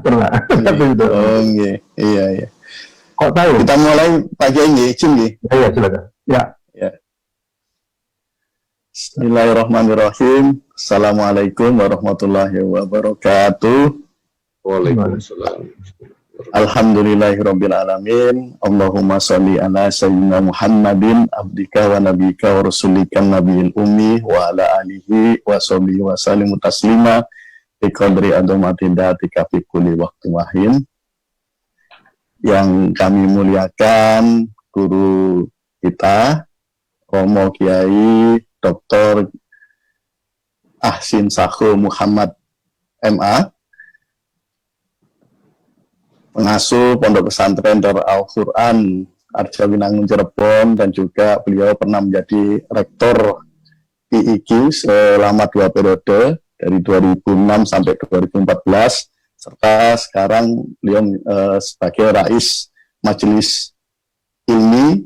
pernah. Tapi itu. Oh, iya, iya, iya. Kok tahu? Kita mulai pagi ini, izin nggih. Ya, silakan. Ya. Ya. Bismillahirrahmanirrahim. Assalamualaikum warahmatullahi wabarakatuh. Waalaikumsalam. Alhamdulillahirabbil alamin. Allahumma sholli ala sayyidina Muhammadin abdika wa nabika wa rasulika nabiyil ummi wa ala alihi wa sahbihi wa sallim taslima bi qadri adamati datika fi kulli waqtin wahin. Yang kami muliakan guru kita Romo Kiai Dr. Ahsin Sakho Muhammad MA, pengasuh Pondok Pesantren Darul Al-Quran Arjawinangun Cirebon, dan juga beliau pernah menjadi rektor IIQ selama 2 periode dari 2006 sampai 2014, serta sekarang beliau sebagai Rais Majelis Ilmi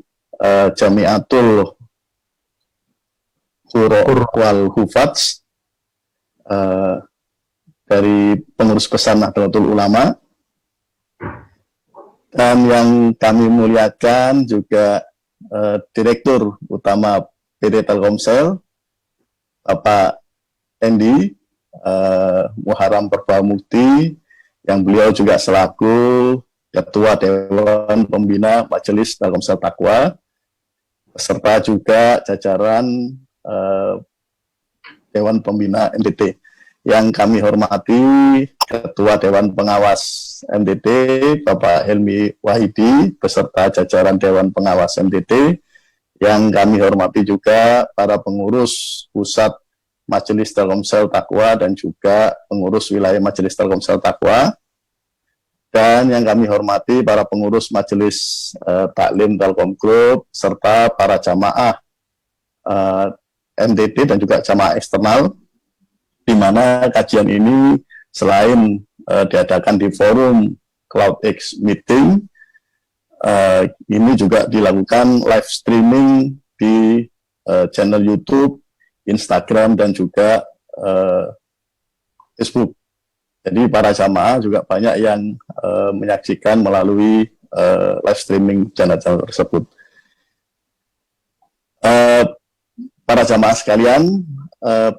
Jamiatul Qur'an wal Hufadz dari pengurus besar Nahdlatul Ulama. Dan yang kami muliakan juga Direktur Utama PT Telkomsel, Bapak Endi Muharram Perbamukti, yang beliau juga selaku Ketua Dewan Pembina Majelis Telkomsel Taqwa, serta juga jajaran Dewan Pembina NTT. Yang kami hormati Ketua Dewan Pengawas NTT, Bapak Helmi Wahidi, beserta jajaran Dewan Pengawas NTT. Yang kami hormati juga para pengurus Pusat Majelis Telkomsel Taqwa dan juga pengurus wilayah Majelis Telkomsel Taqwa. Dan yang kami hormati para pengurus Majelis Taklim Telkom Group, serta para jamaah NTT dan juga jamaah eksternal, di mana kajian ini selain diadakan di forum CloudX Meeting, ini juga dilakukan live streaming di channel YouTube, Instagram, dan juga Facebook. Jadi para jamaah juga banyak yang menyaksikan melalui live streaming channel-channel tersebut. Para jamaah sekalian,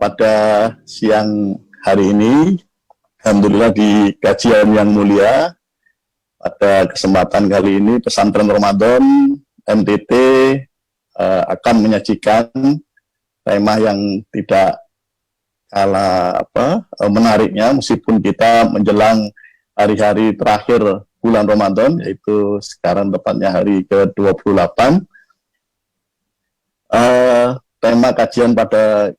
pada siang hari ini, alhamdulillah di kajian yang mulia, pada kesempatan kali ini Pesantren Ramadan NTT akan menyajikan tema yang tidak kalah menariknya, meskipun kita menjelang hari-hari terakhir bulan Ramadan, yaitu sekarang tepatnya hari ke-28. Tema kajian pada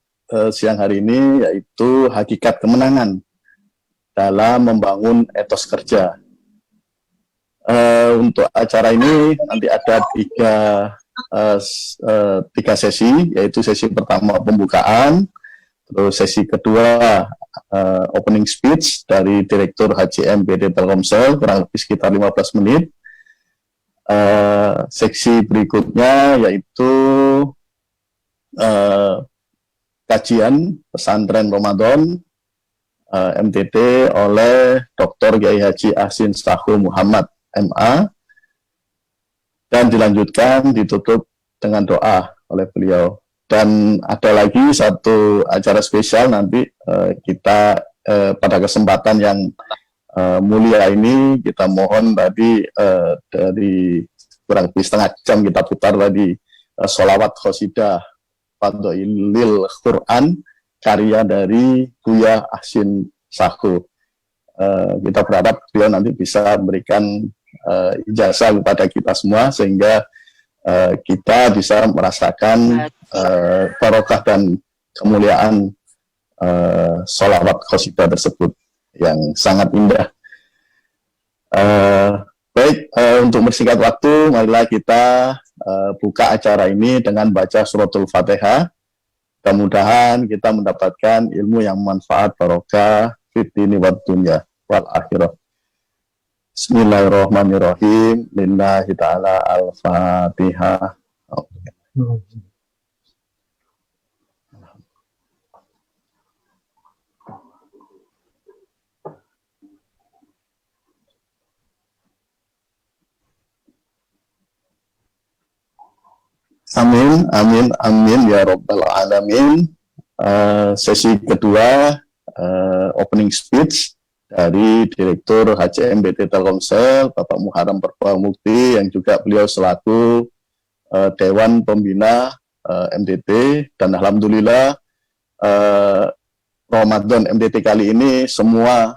siang hari ini yaitu hakikat kemenangan dalam membangun etos kerja. Untuk acara ini nanti ada tiga sesi, yaitu sesi pertama pembukaan, terus sesi kedua opening speech dari Direktur HCM PT Telkomsel kurang lebih sekitar 15 menit. Seksi berikutnya yaitu kajian pesantren Ramadan MTT oleh Dr. Kiai Haji Ahsin Sakho Muhammad MA, dan dilanjutkan ditutup dengan doa oleh beliau. Dan ada lagi satu acara spesial nanti kita pada kesempatan yang mulia ini, kita mohon tadi dari kurang lebih setengah jam kita putar tadi sholawat qasidah Fadhailil Quran karya dari Buya Ahsin Sakho. Kita berharap beliau nanti bisa memberikan ijazah kepada kita semua, sehingga kita bisa merasakan barokah dan kemuliaan sholawat qasidah tersebut yang sangat indah. Baik, untuk bersingkat waktu, marilah kita buka acara ini dengan baca suratul Fatihah. Mudah-mudahan kita mendapatkan ilmu yang manfaat, barokah fid dini wad dunya wal akhirah. Bismillahirrahmanirrahim. Lillahi ta'ala al-Fatihah. Amin, amin, amin ya Rabbal Alamin. Sesi kedua, opening speech dari Direktur HCMBT Telkomsel, Bapak Muharram Perbawa Mukti, yang juga beliau selaku Dewan Pembina MDT. Dan Alhamdulillah Ramadan MDT kali ini semua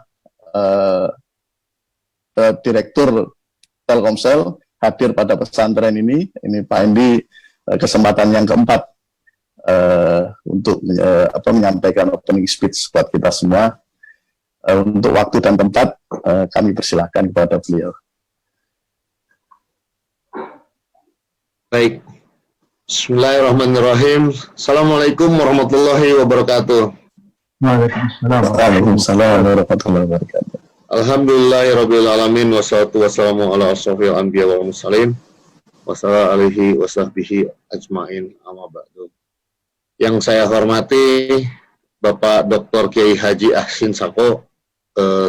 Direktur Telkomsel hadir pada pesantren ini. Ini Pak Endi kesempatan yang keempat untuk menyampaikan opening speech buat kita semua. Untuk waktu dan tempat kami persilahkan kepada beliau. Baik. Bismillahirrahmanirrahim. Assalamualaikum warahmatullahi wabarakatuh. Waalaikumsalam warahmatullahi wabarakatuh. Alhamdulillahirabbil alamin wassalatu wassalamu ala asyrofil anbiya wal mursalin wa alihi wa sahbihi ajmain, amma ba'du. Yang saya hormati Bapak Dr. Kiai Haji Ahsin Sako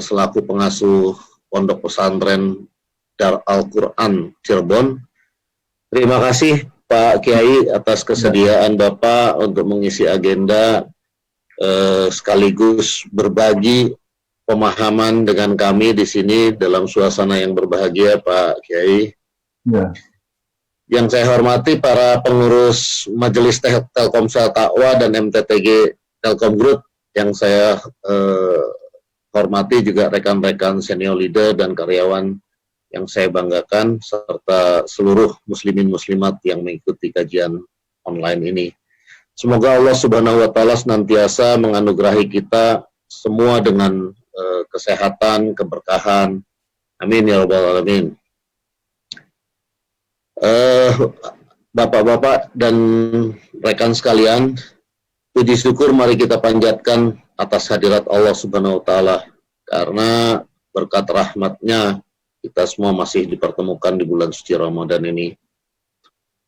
selaku pengasuh Pondok Pesantren Dar Al-Quran Cirebon. Terima kasih Pak Kiai atas kesediaan Bapak untuk mengisi agenda sekaligus berbagi pemahaman dengan kami di sini dalam suasana yang berbahagia, Pak Kiai. Ya. Yang saya hormati para pengurus Majelis Telkomsel Takwa dan MTTG Telkom Group, yang saya hormati juga rekan-rekan senior leader dan karyawan yang saya banggakan, serta seluruh muslimin muslimat yang mengikuti kajian online ini. Semoga Allah Subhanahu wa Ta'ala senantiasa menganugerahi kita semua dengan kesehatan, keberkahan. Amin ya Rabbal Alamin. Bapak-bapak dan rekan sekalian, puji syukur mari kita panjatkan atas hadirat Allah Subhanahu wa Ta'ala, karena berkat rahmatnya kita semua masih dipertemukan di bulan suci Ramadan ini,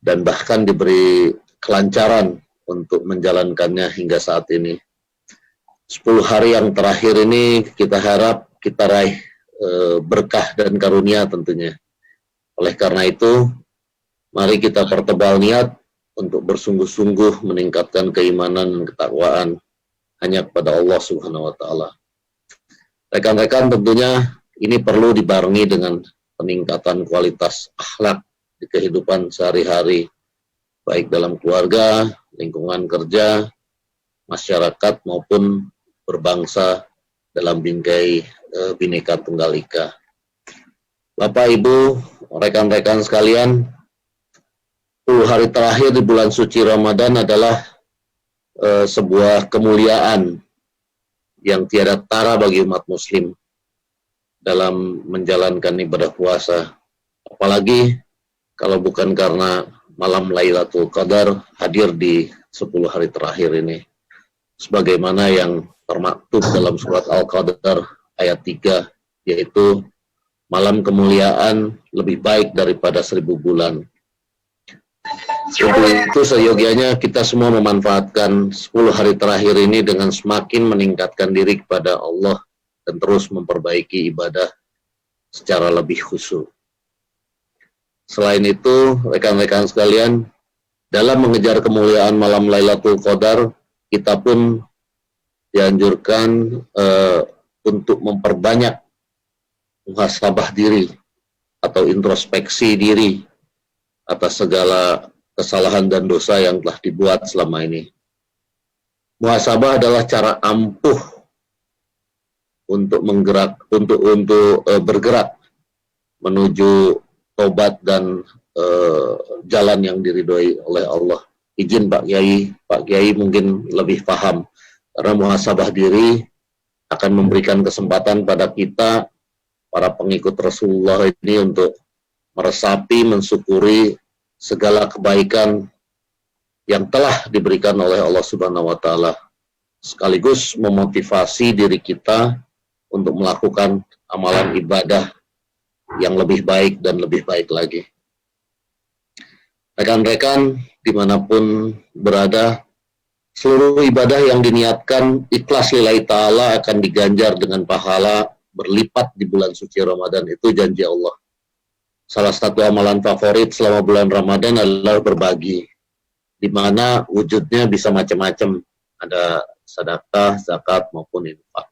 dan bahkan diberi kelancaran untuk menjalankannya hingga saat ini. 10 hari yang terakhir ini kita harap kita raih berkah dan karunia tentunya. Oleh karena itu, mari kita pertebal niat untuk bersungguh-sungguh meningkatkan keimanan dan ketakwaan hanya kepada Allah Subhanahu wa Ta'ala. Rekan-rekan, tentunya ini perlu dibarengi dengan peningkatan kualitas akhlak di kehidupan sehari-hari, baik dalam keluarga, lingkungan kerja, masyarakat, maupun berbangsa dalam bingkai Bhinneka Tunggal Ika. Bapak, Ibu, rekan-rekan sekalian, 10 hari terakhir di bulan suci Ramadan adalah sebuah kemuliaan yang tiada tara bagi umat muslim dalam menjalankan ibadah puasa. Apalagi kalau bukan karena malam Lailatul Qadar hadir di 10 hari terakhir ini. Sebagaimana yang termaktub dalam surat Al-Qadar ayat 3, yaitu malam kemuliaan lebih baik daripada 1000 bulan. Untuk itu seyogianya kita semua memanfaatkan 10 hari terakhir ini dengan semakin meningkatkan diri kepada Allah dan terus memperbaiki ibadah secara lebih khusyuk. Selain itu, rekan-rekan sekalian, dalam mengejar kemuliaan malam Lailatul Qadar, kita pun dianjurkan untuk memperbanyak muhasabah diri atau introspeksi diri atas segala kesalahan dan dosa yang telah dibuat selama ini. Muhasabah adalah cara ampuh untuk bergerak menuju tobat dan jalan yang diridhoi oleh Allah. Izin Pak Kiai mungkin lebih paham, karena muhasabah diri akan memberikan kesempatan pada kita, para pengikut Rasulullah ini, untuk meresapi, mensyukuri segala kebaikan yang telah diberikan oleh Allah Subhanahu wa Ta'ala, sekaligus memotivasi diri kita untuk melakukan amalan ibadah yang lebih baik dan lebih baik lagi. Rekan-rekan dimanapun berada, seluruh ibadah yang diniatkan ikhlas lillahi ta'ala akan diganjar dengan pahala berlipat di bulan suci Ramadan. Itu janji Allah. Salah satu amalan favorit selama bulan Ramadan adalah berbagi. di mana wujudnya bisa macam-macam, ada sedekah, zakat maupun infak.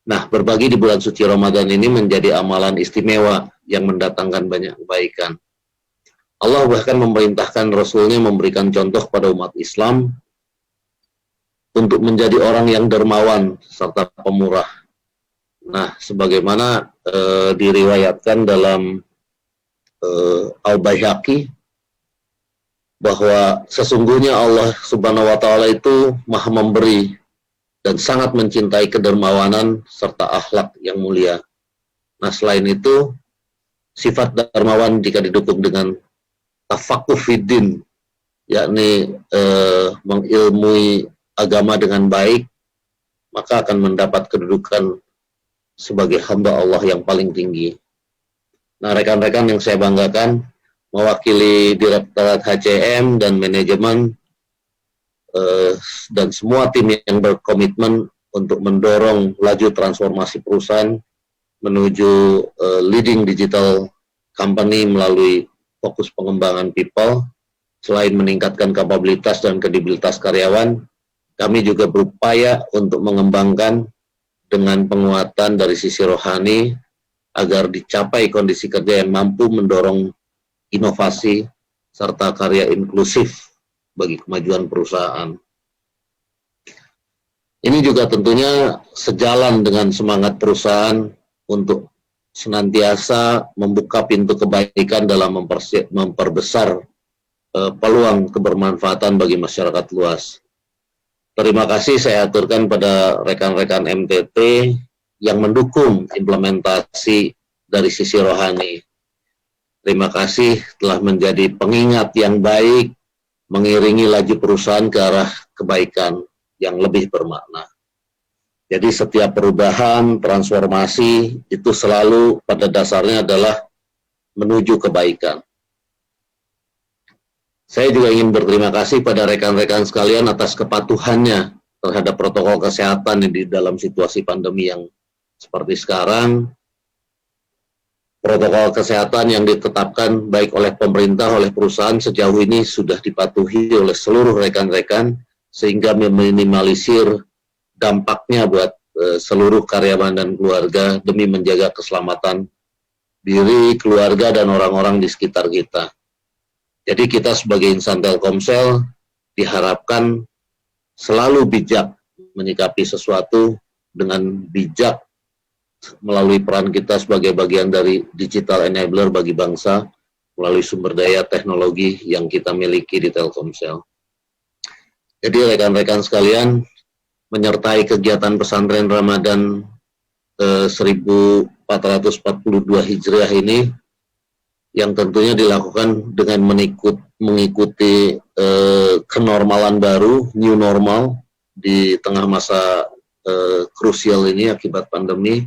Nah, berbagi di bulan suci Ramadan ini menjadi amalan istimewa yang mendatangkan banyak kebaikan. Allah bahkan memerintahkan Rasul-Nya memberikan contoh pada umat Islam untuk menjadi orang yang dermawan serta pemurah. Nah, sebagaimana diriwayatkan dalam Al-Baihaqi, bahwa sesungguhnya Allah Subhanahu wa Ta'ala itu Maha Memberi dan sangat mencintai kedermawanan serta akhlak yang mulia. Nah, selain itu, sifat dermawan jika didukung dengan tafakuh fiddin, yakni mengilmui agama dengan baik, maka akan mendapat kedudukan sebagai hamba Allah yang paling tinggi. Nah, rekan-rekan yang saya banggakan, mewakili Direktorat HCM dan manajemen dan semua tim yang berkomitmen untuk mendorong laju transformasi perusahaan menuju leading digital company melalui fokus pengembangan people. Selain meningkatkan kapabilitas dan kredibilitas karyawan, kami juga berupaya untuk mengembangkan dengan penguatan dari sisi rohani agar dicapai kondisi kerja yang mampu mendorong inovasi serta karya inklusif bagi kemajuan perusahaan. Ini juga tentunya sejalan dengan semangat perusahaan untuk senantiasa membuka pintu kebaikan dalam memperbesar peluang kebermanfaatan bagi masyarakat luas. Terima kasih saya aturkan pada rekan-rekan MTT yang mendukung implementasi dari sisi rohani. Terima kasih telah menjadi pengingat yang baik, mengiringi laju perusahaan ke arah kebaikan yang lebih bermakna. Jadi setiap perubahan, transformasi itu selalu pada dasarnya adalah menuju kebaikan. Saya juga ingin berterima kasih pada rekan-rekan sekalian atas kepatuhannya terhadap protokol kesehatan di dalam situasi pandemi yang seperti sekarang. Protokol kesehatan yang ditetapkan baik oleh pemerintah, oleh perusahaan sejauh ini sudah dipatuhi oleh seluruh rekan-rekan sehingga meminimalisir dampaknya buat seluruh karyawan dan keluarga demi menjaga keselamatan diri, keluarga, dan orang-orang di sekitar kita. Jadi kita sebagai insan Telkomsel diharapkan selalu bijak menyikapi sesuatu dengan bijak melalui peran kita sebagai bagian dari digital enabler bagi bangsa melalui sumber daya teknologi yang kita miliki di Telkomsel. Jadi rekan-rekan sekalian, menyertai kegiatan pesantren Ramadan 1442 Hijriah ini yang tentunya dilakukan dengan mengikuti kenormalan baru, new normal di tengah masa krusial ini akibat pandemi.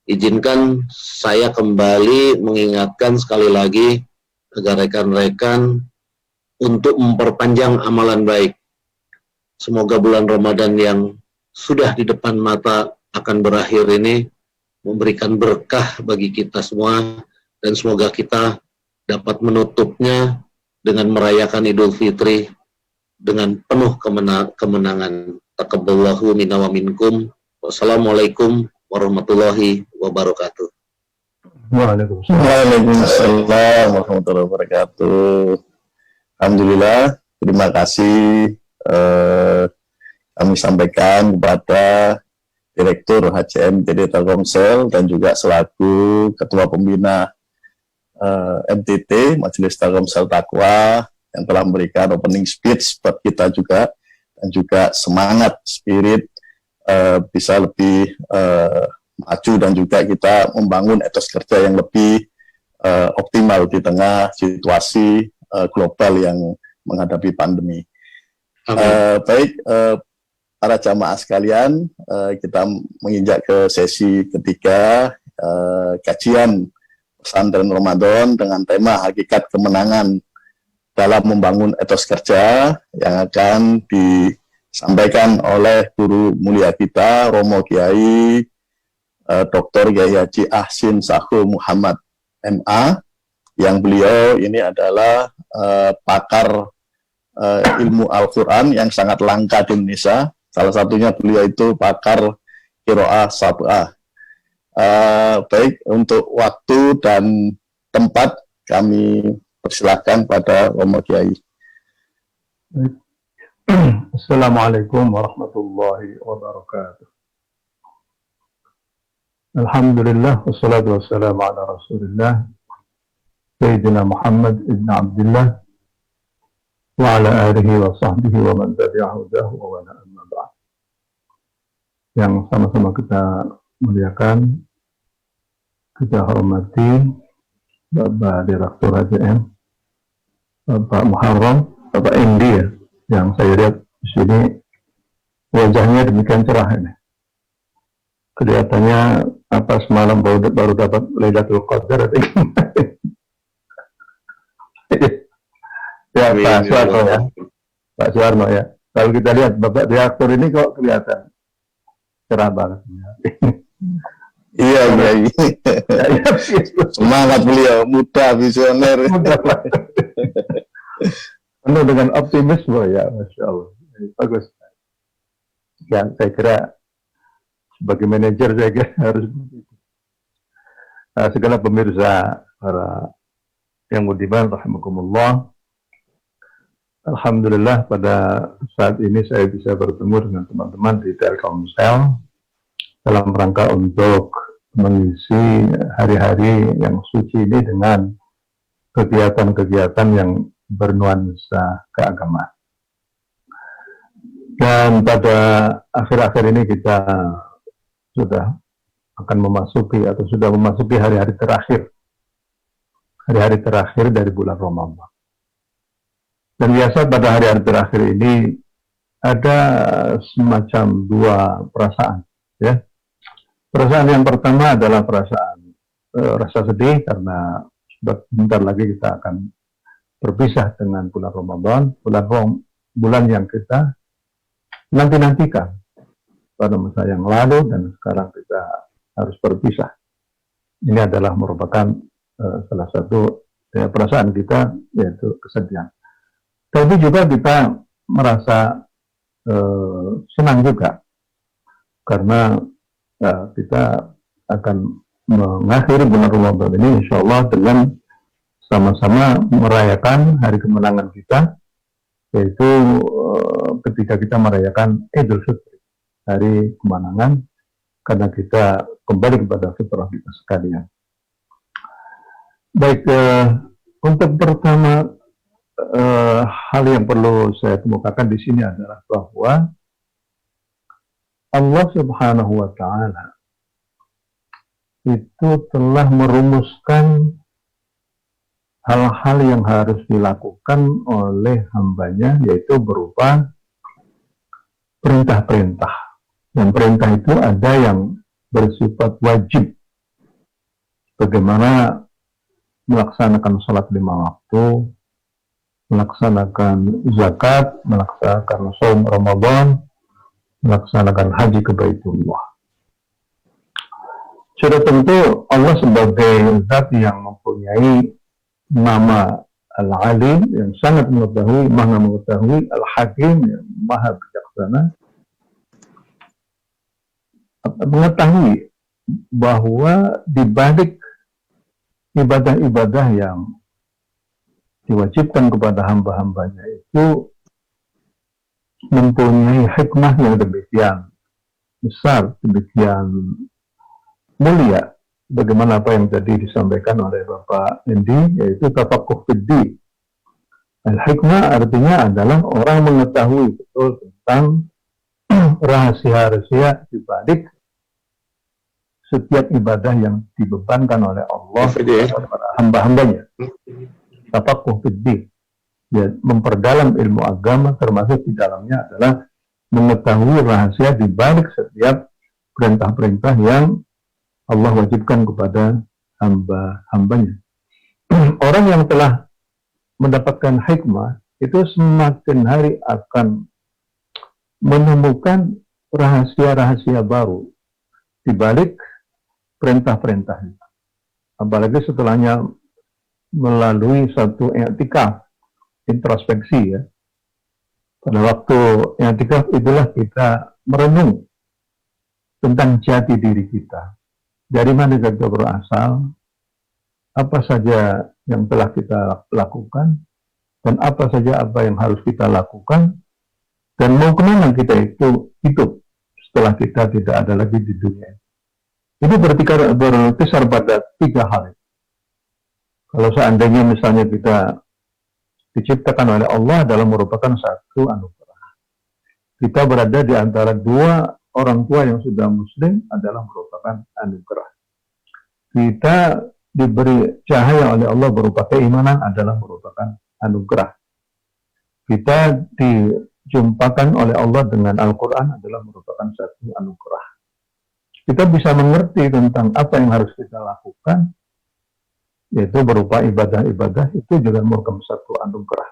Izinkan saya kembali mengingatkan sekali lagi agar rekan-rekan untuk memperpanjang amalan baik. Semoga bulan Ramadan yang sudah di depan mata akan berakhir ini memberikan berkah bagi kita semua, dan semoga kita dapat menutupnya dengan merayakan Idul Fitri dengan penuh kemenangan. Taqabbalallahu minna wa minkum. Wassalamualaikum warahmatullahi wabarakatuh. Waalaikumsalam warahmatullahi wabarakatuh. Alhamdulillah, terima kasih kami sampaikan kepada Direktur HCM TD Telkomsel dan juga selaku Ketua Pembina MTT Majelis Telkomsel Taqwa yang telah memberikan opening speech buat kita juga, dan juga semangat spirit bisa lebih maju dan juga kita membangun etos kerja yang lebih optimal di tengah situasi global yang menghadapi pandemi. Baik, para jamaah sekalian, kita menginjak ke sesi ketiga kajian pesantren Ramadan dengan tema hakikat kemenangan dalam membangun etos kerja yang akan disampaikan oleh guru mulia kita, Romo Kiai Dr. Kiai Haji Ahsin Sahul Muhammad MA, yang beliau ini adalah pakar ilmu Al-Quran yang sangat langka di Indonesia. Salah satunya beliau itu pakar qiraah sab'ah. Baik, untuk waktu dan tempat kami persilahkan pada Romo Kiai. Assalamualaikum warahmatullahi wabarakatuh. Alhamdulillah, wassalatu wassalamu ala rasulillah Sayyidina Muhammad ibn Abdullah wa ala alihi wa sahbihi wa man tabi'ahu dahu wa wala amma ba'd. Yang sama-sama kita muliakan, kita hormati Bapak Direktur HJM, Bapak Muharram, Bapak Endi ya, yang saya lihat di sini wajahnya demikian cerah ini. Kelihatannya apa semalam baru dapat Lailatul Qadar atau ya Pak Suwarno ya, Pak Suwarno ya. Kalau kita lihat Bapak Direktur ini kok kelihatan cerah banget. Iya. Semangat beliau, muda, visioner. Penuh dengan optimisme ya, Masya Allah. Bagus. Ya, saya kira sebagai manajer saya kira harus begitu. Segala pemirsa para yang budiman rahimakumullah. Alhamdulillah pada saat ini saya bisa bertemu dengan teman-teman di Telkomsel dalam rangka untuk mengisi hari-hari yang suci ini dengan kegiatan-kegiatan yang bernuansa keagamaan. Dan pada akhir-akhir ini kita sudah akan memasuki atau sudah memasuki hari-hari terakhir dari bulan Ramadan. Dan biasa pada hari-hari terakhir ini ada semacam dua perasaan, ya. Perasaan yang pertama adalah perasaan rasa sedih karena sebentar lagi kita akan berpisah dengan bulan Ramadan, bulan yang kita nanti-nantikan pada masa yang lalu dan sekarang kita harus berpisah. Ini adalah merupakan salah satu perasaan kita, yaitu kesedihan. Tapi juga kita merasa senang juga karena kita akan mengakhiri bulan Ramadan ini insya Allah dengan sama-sama merayakan hari kemenangan kita, yaitu ketika kita merayakan Idul Fitri, hari kemenangan, karena kita kembali kepada fitrah kita sekalian. Baik, untuk pertama hal yang perlu saya kemukakan di sini adalah bahwa Allah Subhanahu wa Ta'ala itu telah merumuskan hal-hal yang harus dilakukan oleh hambanya, yaitu berupa perintah-perintah. Yang perintah itu ada yang bersifat wajib, bagaimana melaksanakan salat 5 waktu, melaksanakan zakat, melaksanakan shaum Ramadan, melaksanakan haji ke Baitullah. Sudah tentu Allah sebagai zat yang mempunyai nama Al-Alim, yang sangat mengetahui, maha mengetahui, Al-Hakim, yang maha bijaksana, mengetahui bahwa di balik ibadah-ibadah yang diwajibkan kepada hamba-hambanya itu mempunyai hikmah yang demikian besar, demikian mulia, bagaimana apa yang tadi disampaikan oleh Bapak Endi, yaitu tafaqquh fid-din. Al-hikmah artinya adalah orang mengetahui betul tentang rahasia-rahasia di balik setiap ibadah yang dibebankan oleh Allah kepada hamba-hambanya. Tafaqquh fid-din, ya, memperdalam ilmu agama, termasuk di dalamnya adalah mengetahui rahasia di balik setiap perintah-perintah yang Allah wajibkan kepada hamba-hambanya. Orang yang telah mendapatkan hikmah itu semakin hari akan menemukan rahasia-rahasia baru di balik perintah-perintahnya. Apalagi setelahnya melalui satu i'tikaf, introspeksi, ya, Pada waktu i'tikaf itulah kita merenung tentang jati diri kita. Dari mana kita berasal, apa saja yang telah kita lakukan, dan apa saja yang harus kita lakukan, dan mau kemana kita itu hidup setelah kita tidak ada lagi di dunia. Ini berkisar pada 3 hal. Kalau seandainya misalnya kita diciptakan oleh Allah adalah merupakan satu anugerah. Kita berada di antara 2 orang tua yang sudah muslim adalah merupakan anugerah. Kita diberi cahaya oleh Allah berupa keimanan adalah merupakan anugerah. Kita dijumpakan oleh Allah dengan Al-Quran adalah merupakan satu anugerah. Kita bisa mengerti tentang apa yang harus kita lakukan, yaitu berupa ibadah-ibadah, itu juga merupakan satu anugerah.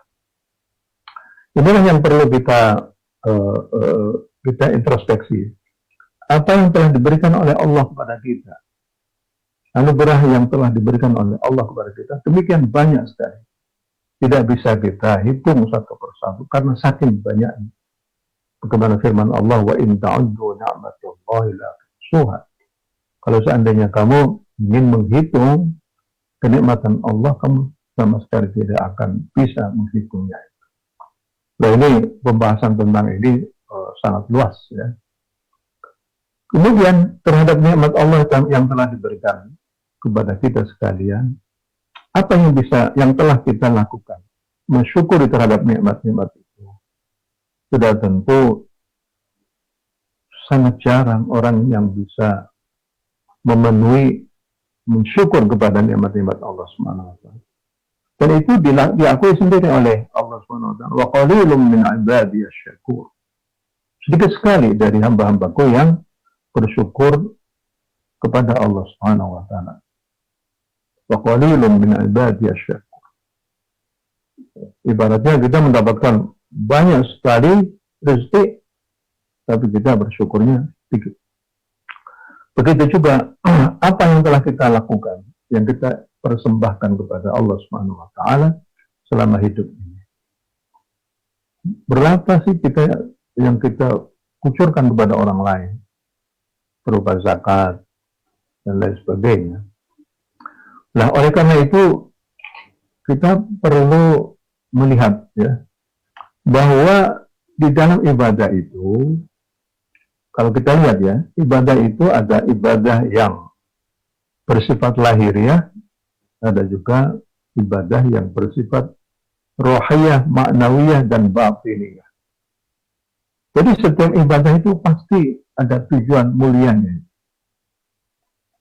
Inilah yang perlu kita introspeksi. Apa yang telah diberikan oleh Allah kepada kita, anugerah yang telah diberikan oleh Allah kepada kita, demikian banyak sekali. Tidak bisa kita hitung satu persatu karena saking banyaknya. Bagaimana firman Allah, wa in ta'uddu ni'matallahi la tuhsuha. Kalau seandainya kamu ingin menghitung kenikmatan Allah, kamu sama sekali tidak akan bisa menghitungnya. Nah, ini pembahasan tentang ini sangat luas, ya. Kemudian terhadap nikmat Allah yang telah diberikan kepada kita sekalian, apa yang telah kita lakukan? Mensyukuri terhadap nikmat-nikmat itu. Sudah tentu sangat jarang orang yang bisa memenuhi mensyukur kepada nikmat-nikmat Allah SWT. Dan itu diakui sendiri oleh Allah SWT. Wa qalilum min ibadiyas syakur. Sedikit sekali dari hamba-hambaku yang bersyukur kepada Allah SWT. Wa qalilum min ibadiyas syakur. Ibaratnya kita mendapatkan banyak sekali rezeki, tapi kita bersyukurnya sedikit. Begitu juga apa yang telah kita lakukan, yang kita persembahkan kepada Allah SWT selama hidup ini. Berapa sih yang kita kucurkan kepada orang lain, berupa zakat dan lain sebagainya. Nah, oleh karena itu kita perlu melihat, ya, bahwa di dalam ibadah itu, kalau kita lihat, ya, ibadah itu ada ibadah yang bersifat lahiriah, ada juga ibadah yang bersifat rohiyah, ma'nawiyah, dan batiniyah. Jadi setiap ibadah itu pasti ada tujuan mulianya.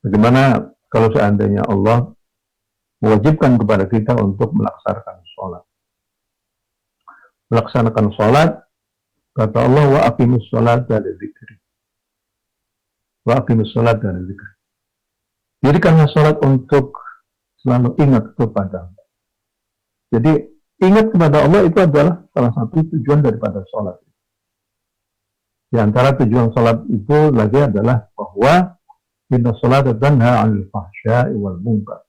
Bagaimana kalau seandainya Allah mewajibkan kepada kita untuk melaksanakan sholat. Melaksanakan sholat, kata Allah, wa aqimus sholata li dzikri. Wa aqimus sholata li dzikri. Jadi karena sholat untuk selalu ingat kepada Allah. Jadi ingat kepada Allah itu adalah salah satu tujuan daripada sholat. Di antara tujuan sholat itu lagi adalah bahwa inna sholata tanha 'anil fahsya'i wal munkar.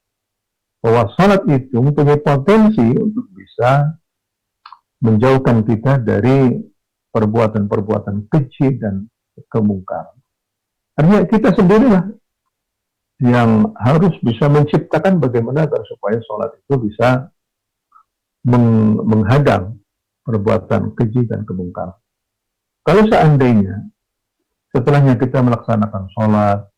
Bahwa sholat itu mempunyai potensi untuk bisa menjauhkan kita dari perbuatan-perbuatan keji dan kemungkaran. Artinya kita sendirilah yang harus bisa menciptakan bagaimana agar supaya sholat itu bisa menghadang perbuatan keji dan kemungkaran. Kalau seandainya setelahnya kita melaksanakan sholat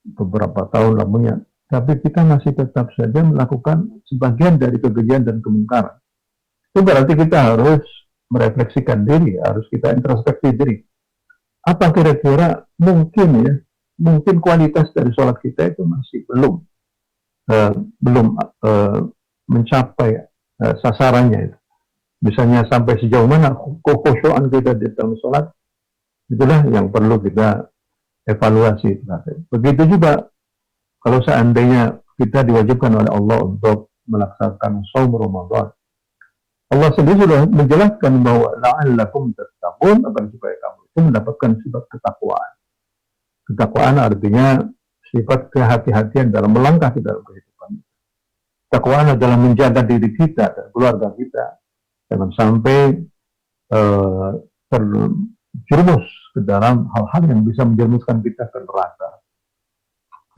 beberapa tahun lamanya, tapi kita masih tetap saja melakukan sebagian dari kekejian dan kemungkaran, itu berarti kita harus merefleksikan diri, harus kita introspeksi diri. Apa kira-kira mungkin kualitas dari sholat kita itu masih belum mencapai sasarannya itu. Misalnya sampai sejauh mana kekhusyuan kita di dalam sholat, itulah yang perlu kita evaluasi. Begitu juga kalau seandainya kita diwajibkan oleh Allah untuk melaksanakan shaum Ramadan. Allah sendiri sudah menjelaskan bahwa la'allakum tattaqun, agar supaya kamu itu mendapatkan sifat ketakwaan. Ketakwaan artinya sifat kehati-hatian dalam melangkah di dalam kehidupan. Ketakwaan adalah menjaga diri kita dan keluarga kita. Jangan sampai eh, terjerumus ke dalam hal-hal yang bisa menjerumuskan kita ke neraka.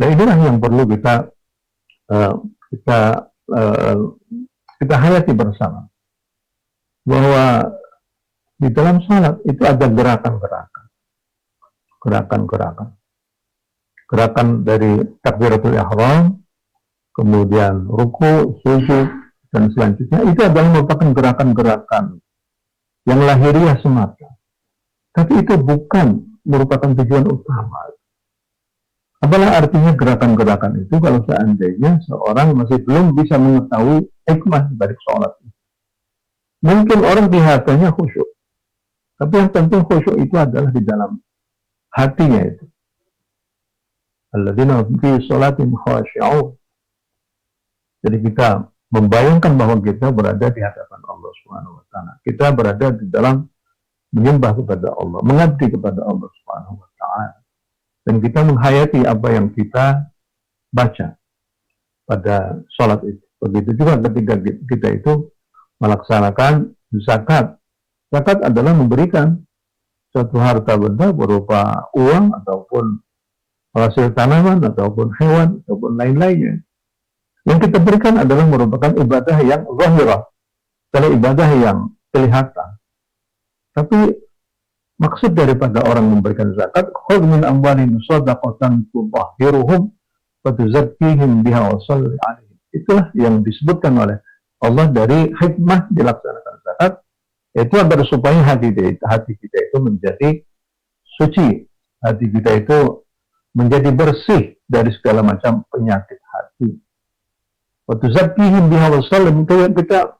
Dan inilah yang perlu kita eh, kita eh, kita hayati bersama, bahwa di dalam salat itu ada gerakan dari takbiratul ihram, kemudian ruku, sujud, dan selanjutnya itu adalah merupakan gerakan-gerakan yang lahiriah semata. Tapi itu bukan merupakan tujuan utama. Apalah artinya gerakan-gerakan itu kalau seandainya seorang masih belum bisa mengetahui hikmah dari sholat. Mungkin orang kelihatannya khusyuk, tapi yang penting khusyuk itu adalah di dalam hatinya itu. Alladzina fi sholatin khashi'un. Jadi kita membayangkan bahwa kita berada di hadapan Allah Subhanahu wa taala. Kita berada di dalam menyembah kepada Allah, mengabdi kepada Allah Subhanahu wa taala. Dan kita menghayati apa yang kita baca pada sholat itu. Begitu juga ketika kita itu melaksanakan zakat. Zakat adalah memberikan suatu harta benda berupa uang ataupun hasil tanaman ataupun hewan ataupun lain-lainnya. Yang kita berikan adalah merupakan ibadah yang zahirah, adalah ibadah yang kelihatan. Tapi maksud daripada orang memberikan zakat, khudh min amwalihim shadaqatan tutahhiruhum wa tuzakkihim biha wa shalli 'alaihim. Itulah yang disebutkan oleh Allah dari hikmah dilaksanakan zakat, itu agar supaya hati kita itu menjadi suci, hati kita itu menjadi bersih dari segala macam penyakit hati. Wa tuzakkihim biha wa shalli, kita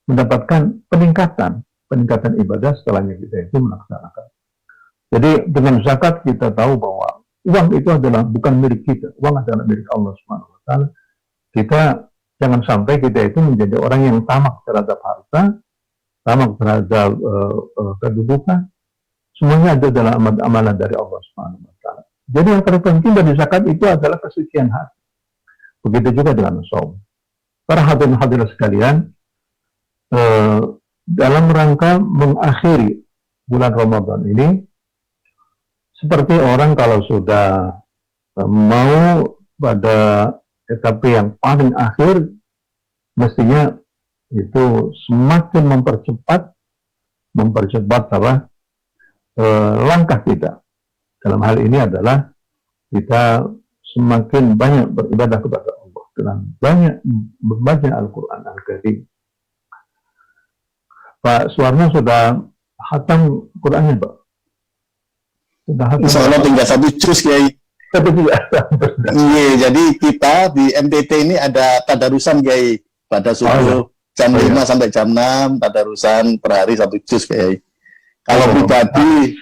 mendapatkan peningkatan ibadah setelahnya kita itu melaksanakan. Jadi dengan zakat kita tahu bahwa uang itu adalah bukan milik kita, uang adalah milik Allah Subhanahu wa taala. Kita jangan sampai kita itu menjadi orang yang tamak terhadap harta, tamak terhadap kedudukan. Semuanya ada dalam amanah dari Allah Subhanahu wa taala. Jadi yang terpenting dari zakat itu adalah kesucian hati. Begitu juga dengan shaum. Para hadirin sekalian, dalam rangka mengakhiri bulan Ramadan ini, seperti orang kalau sudah mau pada etape yang paling akhir, mestinya itu semakin mempercepat langkah kita. Dalam hal ini adalah kita semakin banyak beribadah kepada Allah dengan banyak membaca Al-Quran Al-Karim. Pak Suwarno sudah hatam Qurannya, Pak? Sudah hatam? Insya Allah tinggal 1 juz, Kiai. Iya, jadi kita di NTT ini ada tadarusan, Kiai. Pada subuh jam 5 sampai jam 6, tadarusan per hari 1 juz, Kiai. Kalau pribadi,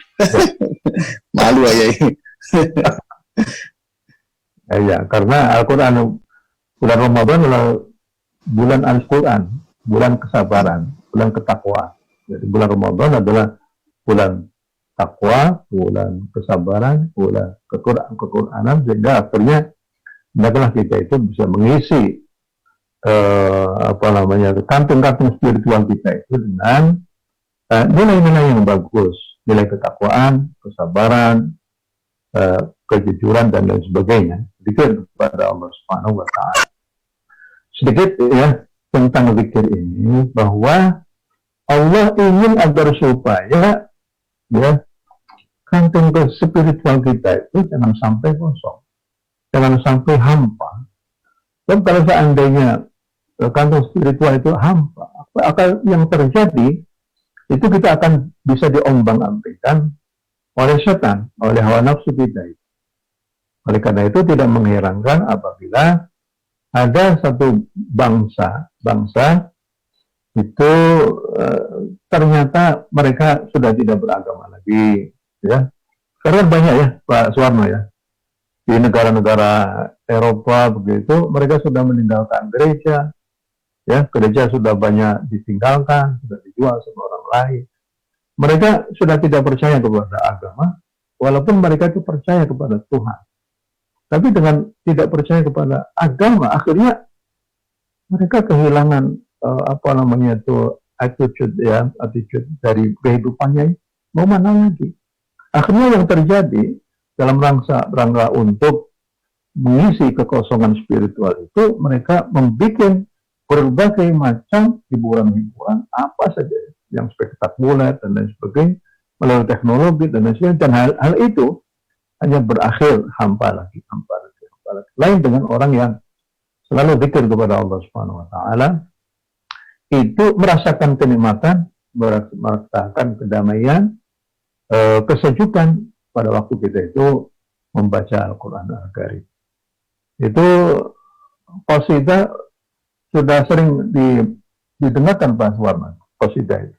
malu ya, Kiai. Ya, karena Al-Quran, bulan Ramadan adalah bulan Al-Quran, bulan kesabaran, bulan ketakwaan. Jadi bulan Ramadan adalah bulan takwa, bulan kesabaran, bulan kequranan, sehingga akhirnya hendaklah kita itu bisa mengisi kantung-kantung spiritual kita itu dengan nilai-nilai yang bagus, nilai ketakwaan, kesabaran, kejujuran dan lain sebagainya. Zikir kepada Allah Subhanahu wa taala. Sedikit ya tentang zikir ini, bahwa Allah ingin agar supaya ya kantung ke spiritual kita itu jangan sampai kosong, jangan sampai hampa. Dan kalau seandainya kantung spiritual itu hampa, apa yang terjadi itu kita akan bisa diombang-ambingkan oleh setan, oleh hawa nafsu kita. Oleh karena itu tidak mengherankan apabila ada satu bangsa itu ternyata mereka sudah tidak beragama lagi, ya. Karena banyak ya Pak Suwarno ya, di negara-negara Eropa begitu, mereka sudah meninggalkan gereja, ya, gereja sudah banyak ditinggalkan, sudah dijual sama orang lain. Mereka sudah tidak percaya kepada agama, walaupun mereka itu percaya kepada Tuhan. Tapi dengan tidak percaya kepada agama, akhirnya mereka kehilangan attitude dari kehidupannya, mau mana lagi? Akhirnya yang terjadi dalam rangka untuk mengisi kekosongan spiritual itu, mereka membuat berbagai macam hiburan-hiburan apa saja yang spektakuler dan lain sebagainya melalui teknologi dan lain sebagainya, dan hal itu hanya berakhir hampa lagi. Lain dengan orang yang selalu zikir kepada Allah Subhanahu wa taala, itu merasakan kenikmatan, merasakan kedamaian, kesejukan pada waktu kita itu membaca Al-Qur'an Al-Karim. Itu qasidah sudah sering didengarkan Pak Suwarman, qasidah itu.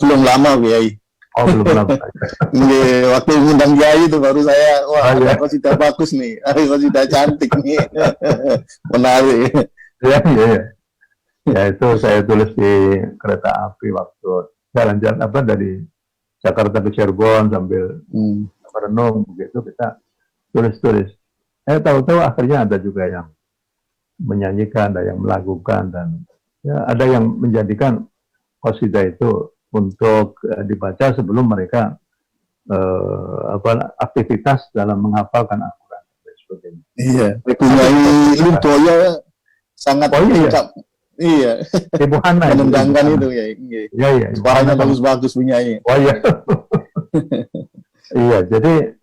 Belum lama, Kiai. Oh, belum lama. Waktu mengundang Kiai itu baru saya, ada qasidah bagus nih, ada qasidah cantik nih. Menarik. Ya, itu saya tulis di kereta api waktu jalan-jalan dari Jakarta ke Cirebon sambil merenung, begitu kita tulis. Tahu-tahu akhirnya ada juga yang menyanyikan, ada yang melakukan, dan ada yang menjadikan qasidah itu untuk dibaca sebelum mereka aktivitas dalam menghafalkan Al-Quran dan sebagainya. Iya, Kiai Lirboyo sangat suka. Iya. Ibu Hana menendangkan itu ya. Iya. Suaranya bagus-bagus punya ini. Oh iya. Iya, jadi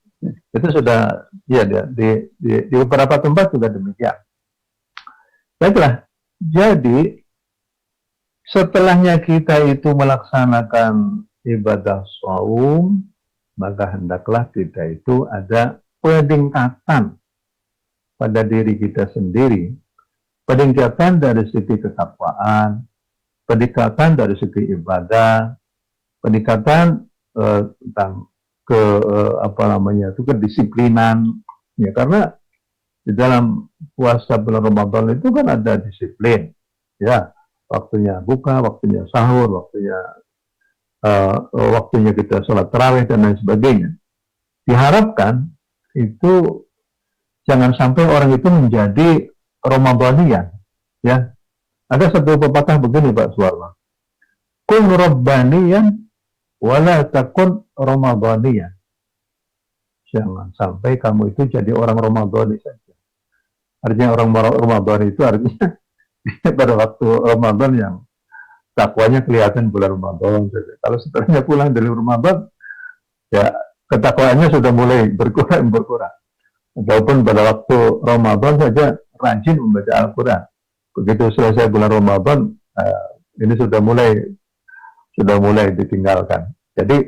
itu sudah di beberapa tempat juga demikian. Baiklah. Jadi setelahnya kita itu melaksanakan ibadah shaum, maka hendaklah kita itu ada peningkatan pada diri kita sendiri, peningkatan dari segi ketakwaan, peningkatan dari segi ibadah, peningkatan tentang kedisiplinan, ya, karena di dalam puasa bulan Ramadan itu kan ada disiplin, ya. Waktunya buka, waktunya sahur, waktunya kita sholat tarawih dan lain sebagainya. Diharapkan itu jangan sampai orang itu menjadi Ramadhanian, ya. Ada satu pepatah begini Pak Suwarman, kun Rabbaniyan wala takun Ramadhaniyan. Jangan sampai kamu itu jadi orang Ramadhani saja. Artinya orang Ramadhani itu artinya pada waktu Ramadan yang takwanya kelihatan bulan Ramadan saja. Kalau setelahnya pulang dari Ramadan, ya ketakwaannya sudah mulai berkurang. Walaupun pada waktu Ramadan saja rajin membaca Al-Quran. Begitu selesai bulan Ramadan, ini sudah mulai ditinggalkan. Jadi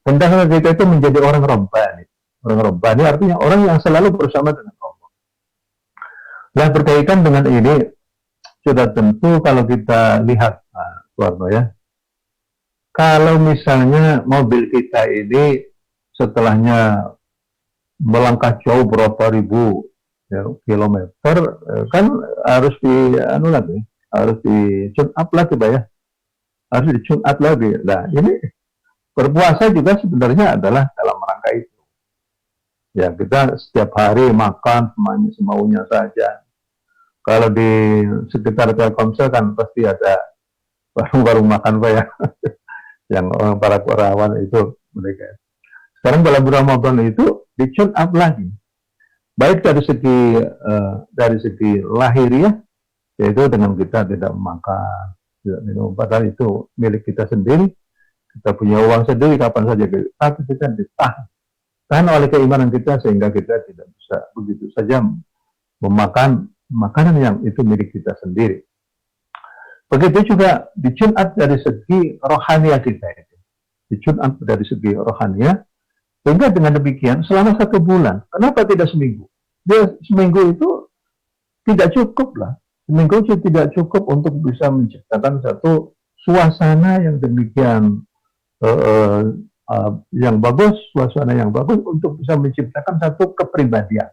hendaknya kita itu menjadi orang Rabbani. Orang Rabbani artinya orang yang selalu bersama dengan Allah. Nah, berkaitan dengan ini, sudah tentu kalau kita lihat, Warno, ya, kalau misalnya mobil kita ini setelahnya melangkah jauh berapa ribu kilometer, kan harus harus di tune up lagi, Pak, ya, harus di tune up lagi. Nah, ini berpuasa juga sebenarnya adalah dalam rangka itu. Ya, kita setiap hari makan semaunya saja. Kalau di sekitar Telkomsel kan pasti ada warung-warung makan, Pak, ya, yang para kurawan itu mereka. Sekarang dalam bulan Ramadan itu di-tune up lagi, baik dari segi lahiriah, yaitu dengan kita tidak makan, tidak minum, padahal itu milik kita sendiri, kita punya uang sendiri kapan saja, tapi kita ditahan oleh keimanan kita sehingga kita tidak bisa begitu saja memakan makanan yang itu milik kita sendiri. Begitu juga di-tune up dari segi rohaniah kita itu. Di-tune up dari segi rohaniah, sehingga dengan demikian selama 1 bulan, kenapa tidak seminggu? Seminggu itu tidak cukup lah. Seminggu itu tidak cukup untuk bisa menciptakan satu suasana yang demikian yang bagus, suasana yang bagus untuk bisa menciptakan satu kepribadian.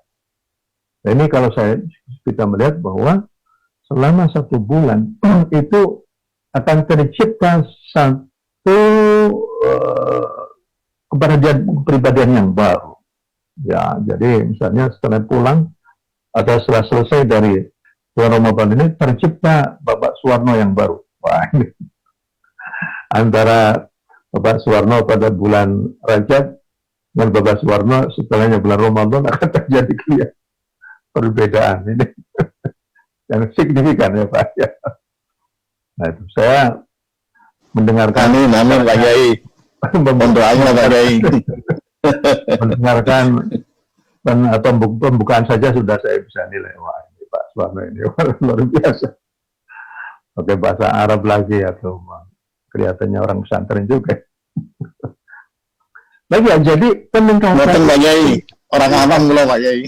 Nah, ini kalau kita melihat bahwa selama 1 bulan itu akan tercipta satu kepribadian yang baru. Ya, jadi misalnya setelah pulang atau setelah selesai dari bulan Ramadan ini tercipta Bapak Suwarno yang baru. Wah, ini antara Bapak Suwarno pada bulan Rajab dan Bapak Suwarno setelahnya bulan Ramadan akan terjadi perbedaan ini yang signifikan ya Pak. Ya. Nah, itu saya mendengarkan Amin Pak Yai. Mohon doanya Pak Yai. mendengarkan atau pembukaan saja sudah saya bisa nilai, wah ini Pak Suwarno ini luar biasa. Pakai bahasa Arab lagi atau kelihatannya orang pesantren juga. Baik ya, jadi peningkatan Pak Yai, orang awam loh Pak Yai.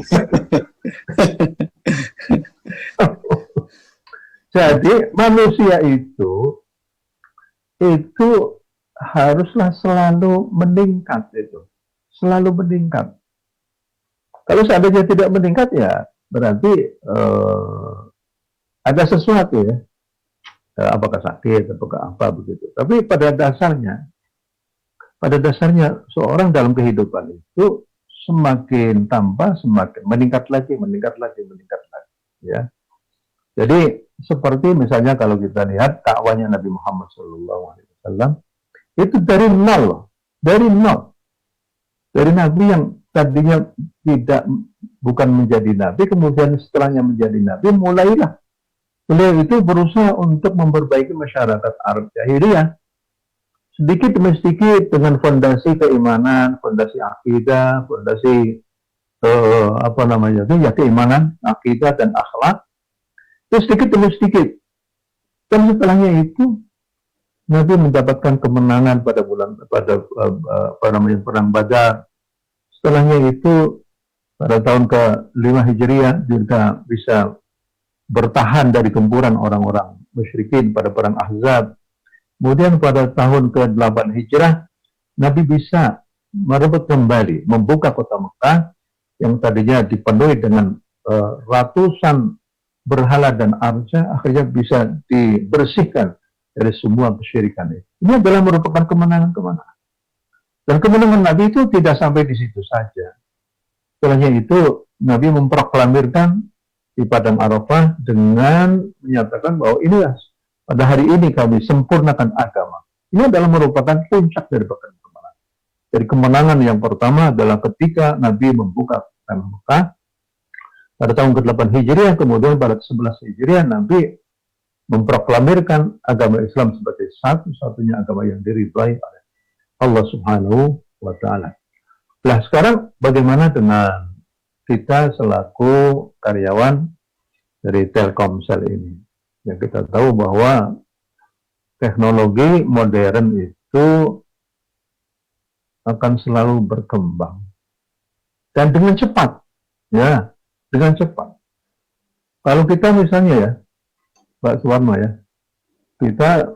Jadi manusia itu haruslah selalu meningkat selalu meningkat. Kalau seandainya tidak meningkat ya berarti ada sesuatu ya, apakah sakit, apakah apa begitu. Tapi pada dasarnya seorang dalam kehidupan itu semakin tambah semakin meningkat lagi ya. Jadi seperti misalnya kalau kita lihat dakwahnya Nabi Muhammad SAW itu dari nol, dari Nabi yang tadinya bukan menjadi Nabi, kemudian setelahnya menjadi Nabi, mulailah beliau itu berusaha untuk memperbaiki masyarakat Arab jahiliyah sedikit demi sedikit dengan fondasi keimanan, fondasi akidah, fondasi keimanan, akidah dan akhlak. Terus sedikit demi sedikit. Dan setelahnya itu Nabi mendapatkan kemenangan pada perang Badar. Setelahnya itu pada tahun ke-5 Hijriah juga bisa bertahan dari gempuran orang-orang musyrikin pada perang Ahzab. Kemudian pada tahun ke-8 Hijrah Nabi bisa merebut kembali, membuka kota Mekah yang tadinya dipenuhi dengan ratusan berhala dan arca, akhirnya bisa dibersihkan dari semua kesyirikan itu. Ini adalah merupakan kemenangan-kemenangan. Dan kemenangan Nabi itu tidak sampai di situ saja. Setelahnya itu Nabi memproklamirkan di Padang Arafah dengan menyatakan bahwa inilah pada hari ini kami sempurnakan agama. Ini adalah merupakan puncak dari kemenangan. Dari kemenangan yang pertama adalah ketika Nabi membuka tanah Mekah pada tahun ke-8 Hijriah, kemudian pada 11 Hijriah Nabi memproklamirkan agama Islam sebagai satu-satunya agama yang diridhai oleh Allah Subhanahu wa Ta'ala. Nah, sekarang bagaimana dengan kita selaku karyawan dari Telkomsel ini? Yang kita tahu bahwa teknologi modern itu akan selalu berkembang dan dengan cepat, ya, dengan cepat. Kalau kita misalnya ya, Pak Suwarno ya, kita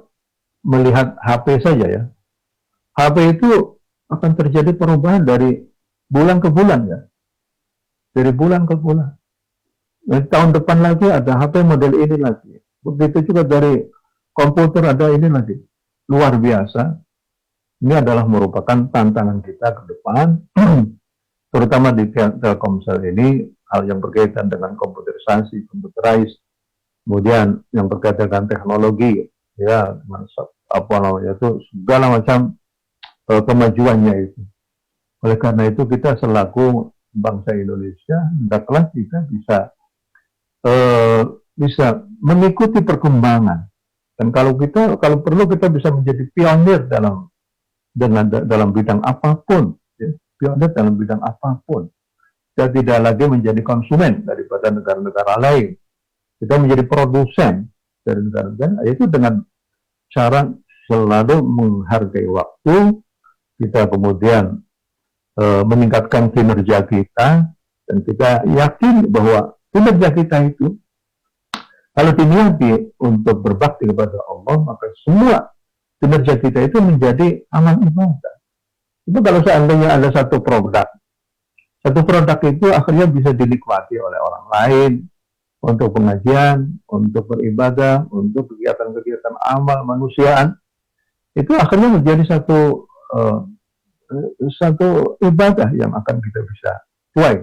melihat HP saja ya, HP itu akan terjadi perubahan dari bulan ke bulan ya, dari bulan ke bulan. Dan tahun depan lagi ada HP model ini lagi. Begitu juga dari komputer ada ini lagi. Luar biasa. Ini adalah merupakan tantangan kita ke depan, terutama di Telkomsel ini, hal yang berkaitan dengan komputerisasi, computerized, kemudian yang berkaitan dengan teknologi, ya, apa namanya itu, segala macam kemajuannya itu. Oleh karena itu kita selaku bangsa Indonesia, hendaklah kita bisa mengikuti perkembangan. Dan kalau perlu kita bisa menjadi pionir dalam bidang apapun, ya, pionir dalam bidang apapun. Kita tidak lagi menjadi konsumen daripada negara-negara lain. Kita menjadi produsen dari negara-negara, yaitu dengan cara selalu menghargai waktu, kita kemudian meningkatkan kinerja kita, dan kita yakin bahwa kinerja kita itu kalau diniati untuk berbakti kepada Allah, maka semua kinerja kita itu menjadi amal ibadah. Itu kalau seandainya ada satu produk itu akhirnya bisa dinikmati oleh orang lain untuk pengajian, untuk beribadah, untuk kegiatan-kegiatan amal manusiaan, itu akhirnya menjadi satu ibadah yang akan kita bisa tuai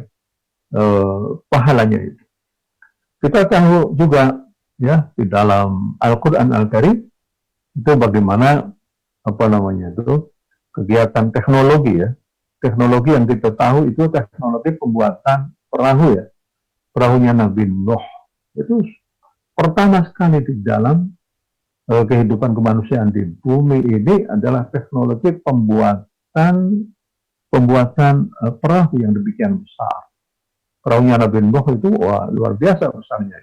pahalanya itu. Kita tahu juga ya di dalam Al-Qur'an Al-Karim itu bagaimana kegiatan teknologi ya. Teknologi yang kita tahu itu teknologi pembuatan perahu ya. Perahunya Nabi Nuh. Itu pertama sekali di dalam kehidupan kemanusiaan di bumi ini adalah teknologi pembuatan perahu yang demikian besar. Perahunya Nabi Nuh itu luar biasa besarnya.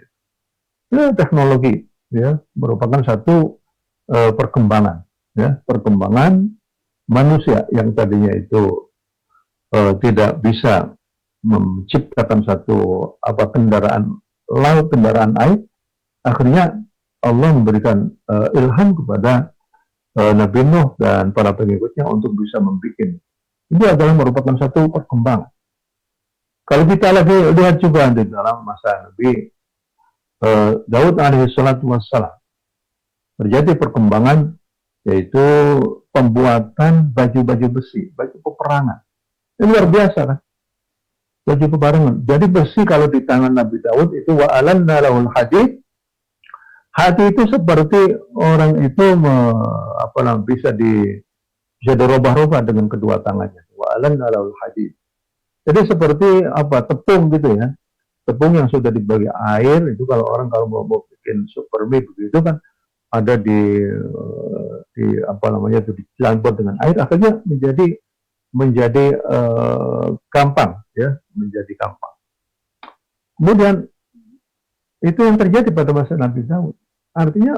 Ya, teknologi ya merupakan satu perkembangan ya, perkembangan manusia yang tadinya itu tidak bisa menciptakan satu kendaraan laut, kendaraan air. Akhirnya Allah memberikan ilham kepada Nabi Nuh dan para pengikutnya untuk bisa membuat. Itu adalah merupakan satu perkembangan. Kalau kita lagi lihat juga di dalam masa Nabi Daud alaihissalatu wassalam, terjadi perkembangan yaitu pembuatan baju-baju besi, baju peperangan. Ini luar biasa kan? Baju peperangan. Jadi besi kalau di tangan Nabi Daud itu wa'alanna lahul hadid. Hati itu seperti orang itu bisa dirubah-rubah dengan kedua tangannya. Wa'alanna lahul hadid. Jadi seperti tepung gitu ya. Tepung yang sudah dibagi air itu kalau mau bikin super mie begitu kan ada dicampur dengan air akhirnya menjadi gampang ya, menjadi gampang. Kemudian itu yang terjadi pada masa Nabi Daud. Artinya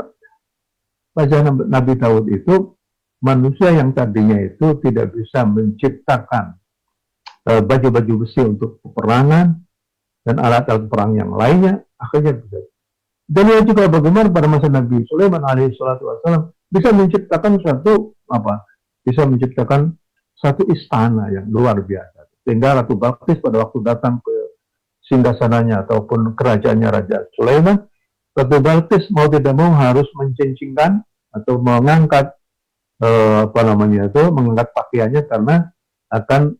pada Nabi Daud itu manusia yang tadinya itu tidak bisa menciptakan baju-baju besi untuk peperangan dan alat-alat perang yang lainnya akhirnya bisa. Dan yang juga bagaimana pada masa Nabi Sulaiman alaihissalatu wassalam bisa menciptakan satu istana yang luar biasa. Sehingga Ratu Balqis pada waktu datang ke singgasananya ataupun kerajaannya Raja Sulaiman, Ratu Balqis mau tidak mau harus mencincingkan atau mengangkat mengangkat pakaiannya karena akan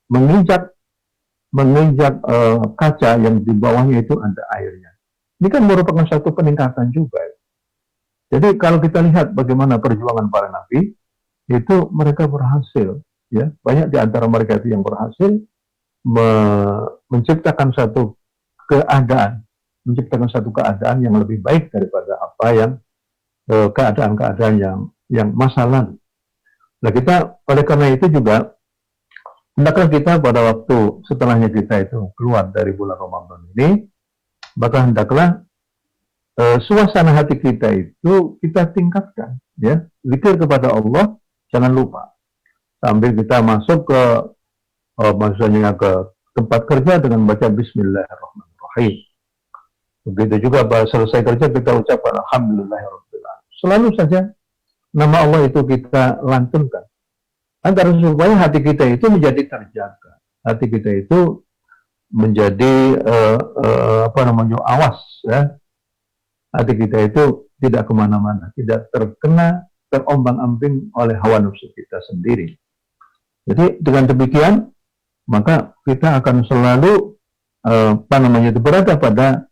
menginjak kaca yang di bawahnya itu ada airnya. Ini kan merupakan satu peningkatan juga. Jadi kalau kita lihat bagaimana perjuangan para nabi, itu mereka berhasil. Ya, banyak di antara mereka itu yang berhasil menciptakan satu keadaan yang lebih baik daripada apa yang keadaan-keadaan yang masa lalu. Nah kita oleh karena itu juga hendaklah kita pada waktu setelahnya kita itu keluar dari bulan Ramadan ini, maka hendaklah suasana hati kita itu kita tingkatkan, ya, zikir kepada Allah, jangan lupa. Sambil kita masuk ke maksudnya ke tempat kerja dengan baca Bismillahirrahmanirrahim. Begitu juga selesai kerja kita ucapkan Alhamdulillahirabbil alamin. Selalu saja nama Allah itu kita lantunkan. Agar supaya hati kita itu menjadi terjaga, hati kita itu menjadi awas, ya. Hati kita itu tidak kemana-mana, tidak terombang-ambing oleh hawa nafsu kita sendiri. Jadi dengan demikian maka kita akan selalu berada pada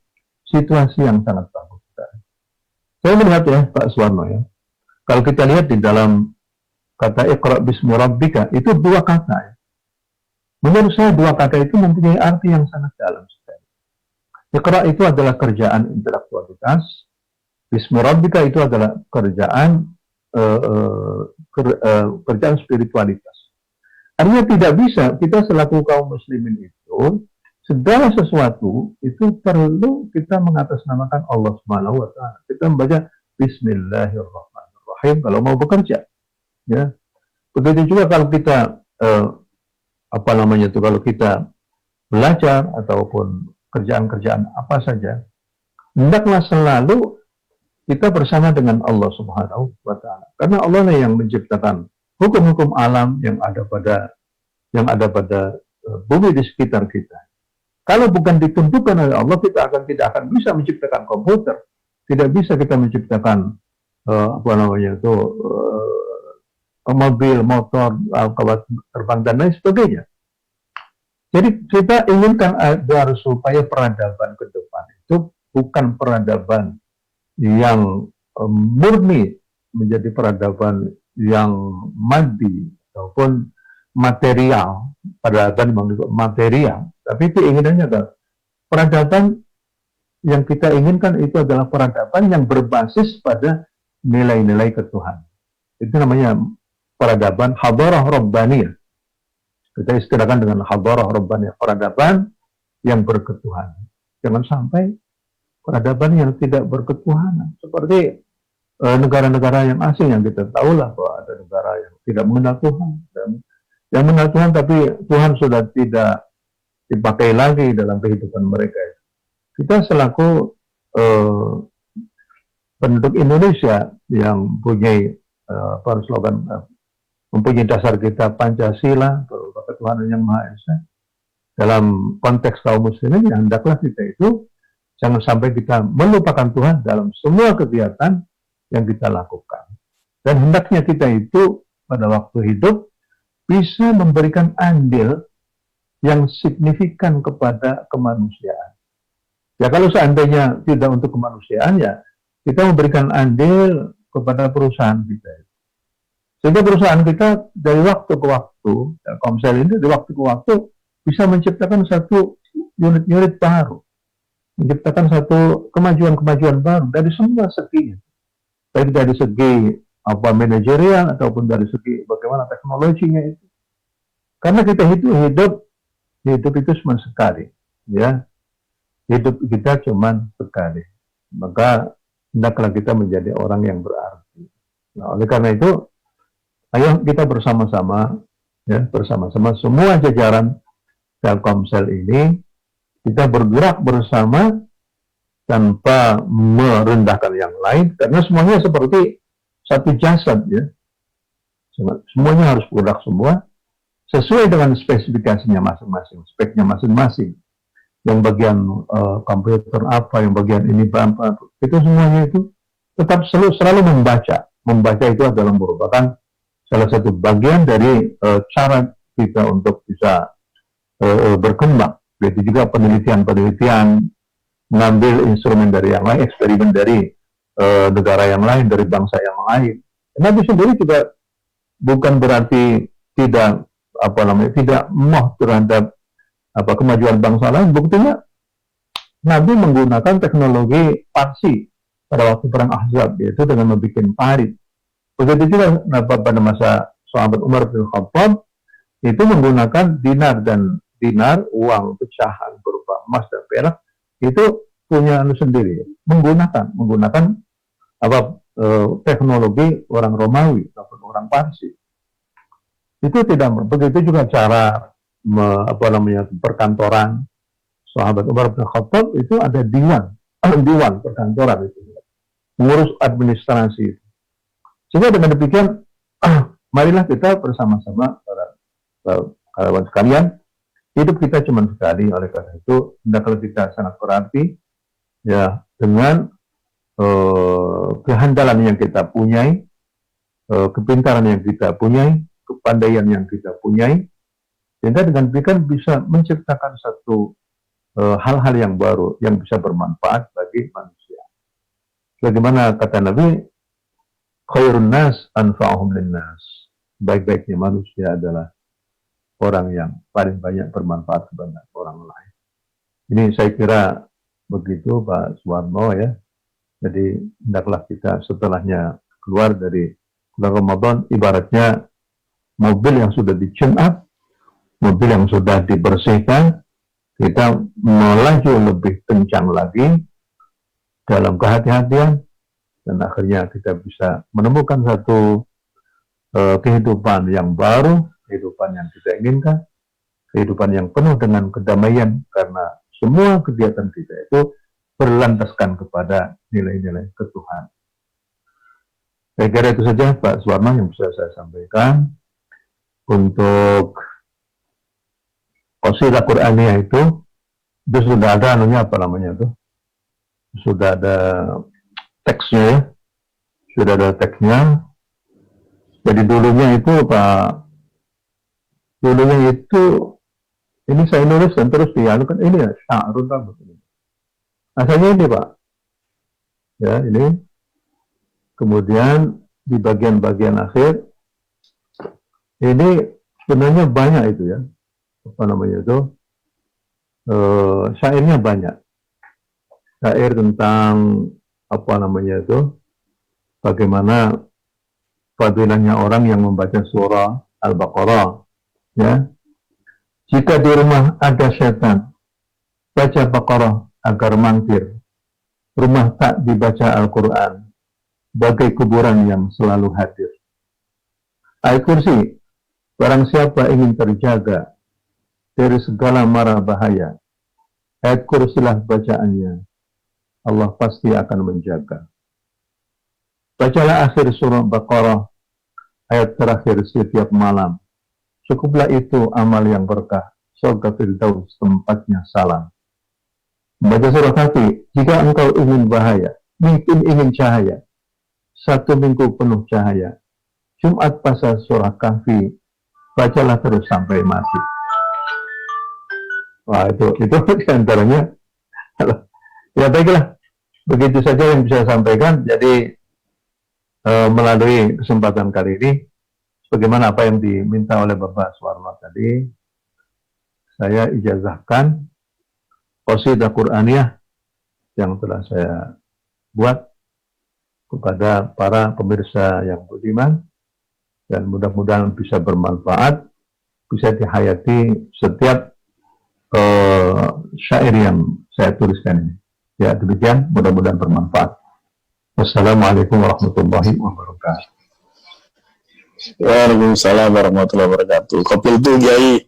situasi yang sangat bagus. Saya melihat ya Pak Suwarno ya, kalau kita lihat di dalam kata Iqra bismi rabbika itu dua kata ya. Menurut saya dua kata itu mempunyai arti yang sangat dalam sekali. Iqra itu adalah kerjaan intelektualitas, bismi rabbika itu adalah kerjaan spiritualitas. Artinya tidak bisa kita selaku kaum muslimin itu segala sesuatu itu perlu kita mengatasnamakan Allah Subhanahu wa taala. Kita membaca Bismillahirrahmanirrahim kalau mau bekerja. Ya. Begitu juga kalau kita kalau kita belajar ataupun kerjaan-kerjaan apa saja, hendaklah selalu kita bersama dengan Allah Subhanahu wa taala. Karena Allah lah yang menciptakan hukum-hukum alam yang ada pada bumi di sekitar kita. Kalau bukan ditentukan oleh Allah, kita tidak akan bisa menciptakan komputer, tidak bisa kita menciptakan mobil, motor, pesawat terbang dan lain sebagainya. Jadi kita inginkan agar supaya peradaban ke depan itu itu bukan peradaban yang murni menjadi peradaban yang madi ataupun material, peradaban material, tapi keinginannya adalah peradaban yang kita inginkan itu adalah peradaban yang berbasis pada nilai-nilai ketuhanan. Itu namanya peradaban hadarah rabbaniyah. Kita istilahkan dengan hadarah rabbaniyah, peradaban yang berketuhanan. Jangan sampai peradaban yang tidak berketuhanan. Seperti negara-negara yang asing yang kita tahulah bahwa ada negara yang tidak mengenal Tuhan. Dan yang mengenal Tuhan tapi Tuhan sudah tidak dipakai lagi dalam kehidupan mereka. Kita selaku penduduk Indonesia yang mempunyai slogan mempunyai dasar kita Pancasila, ketuhanan yang Maha Esa. Dalam konteks kaum muslimin, ya hendaklah kita itu jangan sampai kita melupakan Tuhan dalam semua kegiatan yang kita lakukan. Dan hendaknya kita itu pada waktu hidup bisa memberikan andil yang signifikan kepada kemanusiaan. Ya kalau seandainya tidak untuk kemanusiaan, ya kita memberikan andil kepada perusahaan kita. Sehingga perusahaan kita dari waktu ke waktu, Komsel ini dari waktu ke waktu bisa menciptakan satu unit-unit baru, menciptakan satu kemajuan-kemajuan baru dari semua segi, baik dari segi manajerial ataupun dari segi bagaimana teknologinya itu. Karena kita hidup itu cuma sekali, ya. Hidup kita cuma sekali. Maka hendaklah kita menjadi orang yang berarti. Nah, oleh karena itu, ayo kita bersama-sama, ya, bersama-sama semua jajaran Telkomsel ini, kita bergerak bersama tanpa merendahkan yang lain, karena semuanya seperti satu jasad, ya. Semuanya harus bergerak semua sesuai dengan spesifikasinya masing-masing, speknya masing-masing. Yang bagian komputer apa, yang bagian ini apa, itu semuanya itu tetap selalu membaca. Membaca itu adalah merupakan salah satu bagian dari cara kita untuk bisa berkembang. Begitu juga penelitian-penelitian, mengambil instrumen dari yang lain, eksperimen dari negara yang lain, dari bangsa yang lain. Nabi sendiri juga bukan berarti tidak tidak mau terhadap kemajuan bangsa lain. Buktinya Nabi menggunakan teknologi Parsi pada waktu perang Ahzab, yaitu dengan membuat parit. Begitu juga pada masa sahabat Umar bin Khattab itu menggunakan dinar, uang pecahan berupa emas dan perak, itu punya sendiri, menggunakan teknologi orang Romawi ataupun orang Parsi. Itu tidak begitu juga cara perkantoran sahabat Umar bin Khattab itu ada diwan perkantoran itu, mengurus administrasi itu. Sehingga dengan demikian, marilah kita bersama-sama para kawan sekalian, hidup kita cuma sekali. Oleh karena itu hendaklah kita sangat berarti, ya, dengan kehandalan yang kita punyai, kepintaran yang kita punyai, kepandaian yang kita punyai, sehingga dengan demikian bisa menciptakan satu hal-hal yang baru yang bisa bermanfaat bagi manusia. Bagaimana kata Nabi, khairun nas anfa'uhum linnas. Baik-baiknya manusia adalah orang yang paling banyak bermanfaat kepada orang lain. Ini saya kira begitu Pak Suwarno, ya. Jadi hendaklah kita setelahnya keluar dari bulan Ramadan, ibaratnya mobil yang sudah di-tune up, mobil yang sudah dibersihkan, kita melaju lebih kencang lagi dalam kehati-hatian, dan akhirnya kita bisa menemukan satu kehidupan yang baru, kehidupan yang kita inginkan, kehidupan yang penuh dengan kedamaian, karena semua kegiatan kita itu berlandaskan kepada nilai-nilai ketuhanan. Saya kira itu saja Pak Suwarno yang bisa saya sampaikan. Untuk qasidah Qur'aniyah itu sudah ada sudah ada teksnya, ya. Sudah ada teksnya. Jadi dulunya itu ini saya nulis dan terus dialukan, ini ya syahrul rambut ini. Asalnya ini Pak, ya ini. Kemudian di bagian-bagian akhir ini sebenarnya banyak itu ya, apa namanya itu, syairnya banyak. Syair tentang apa namanya itu, bagaimana fadilahnya orang yang membaca surah Al-Baqarah, ya. Jika di rumah ada setan, baca Baqarah agar mangkir. Rumah tak dibaca Al-Quran, bagai kuburan yang selalu hadir. Ayat kursi, barang siapa ingin terjaga dari segala mara bahaya, ayat kursilah bacaannya, Allah pasti akan menjaga. Bacalah akhir surah Baqarah, ayat terakhir setiap malam. Cukuplah itu amal yang berkah, surga Firdaus tempatnya salam. Membaca surah Kahfi, jika engkau ingin bahaya, mungkin ingin cahaya, 1 minggu penuh cahaya. Jumat pasal surah Kahfi, bacalah terus sampai mati. Wah, itu diantaranya. Ya baiklah, begitu saja yang bisa saya sampaikan. Jadi melalui kesempatan kali ini, bagaimana apa yang diminta oleh Bapak Suwarno tadi, saya ijazahkan qasidah Qur'aniyah yang telah saya buat kepada para pemirsa yang budiman, dan mudah-mudahan bisa bermanfaat, bisa dihayati setiap syair yang saya tuliskan ini. Ya demikian, mudah-mudahan bermanfaat. Wassalamualaikum warahmatullahi wabarakatuh. Waalaikumsalam warahmatullahi wabarakatuh. Kopil itu Kiai,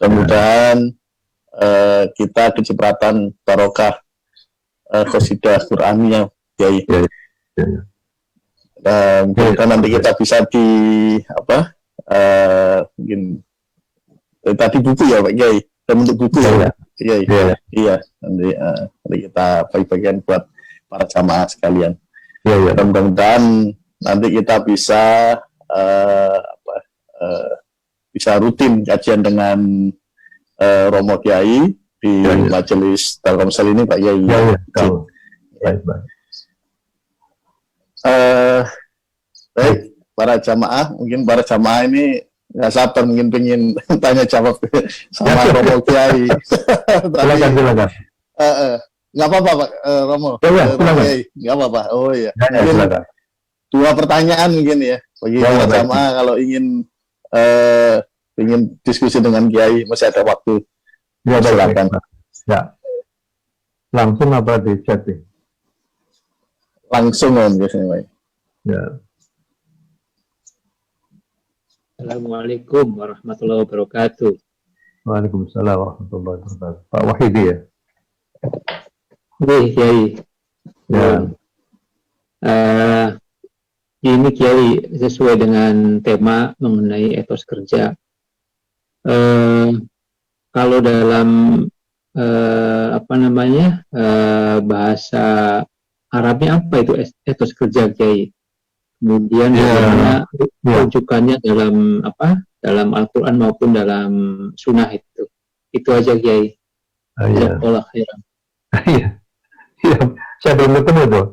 mudah-mudahan kita kecipratan barokah qasidah Qur'aniyah Kiai. Dan nanti kita bisa di apa mungkin tadi buku ya Pak Kiai, dan bentuk buku ya Pak Kiai. Iya, nanti kita bagi-bagian buat para jamaah sekalian. Dan mudah-mudahan nanti kita bisa bisa rutin kajian dengan Romo Kiai di majelis Telkomsel ini Pak Kiai. Baik, para jamaah, mungkin para jamaah ini nggak sabar mungkin pengen tanya jawab sama Romo Kiai. Silakan. Nggak apa-apa Pak Romo. Kiai, nggak apa-apa. Oh iya. Silakan. 2 pertanyaan mungkin ya bagi para jamaah kalau ingin diskusi dengan Kiai, masih ada waktu. Ya, silakan. Ya. Langsung apa di chatting? Langsung om biasanya Pak. Ya. Assalamualaikum warahmatullahi wabarakatuh. Waalaikumsalam warahmatullahi wabarakatuh. Pak Wahidi ya? Kiai. Ya. Ini Kiai sesuai dengan tema mengenai etos kerja. Kalau dalam bahasa Arabnya apa itu etos kerja Kiai? Kemudian bagaimana rujukannya dalam Al-Quran maupun dalam Sunnah itu aja Kiai. Jazakallah khairan. Iya, saya belum ketemu tuh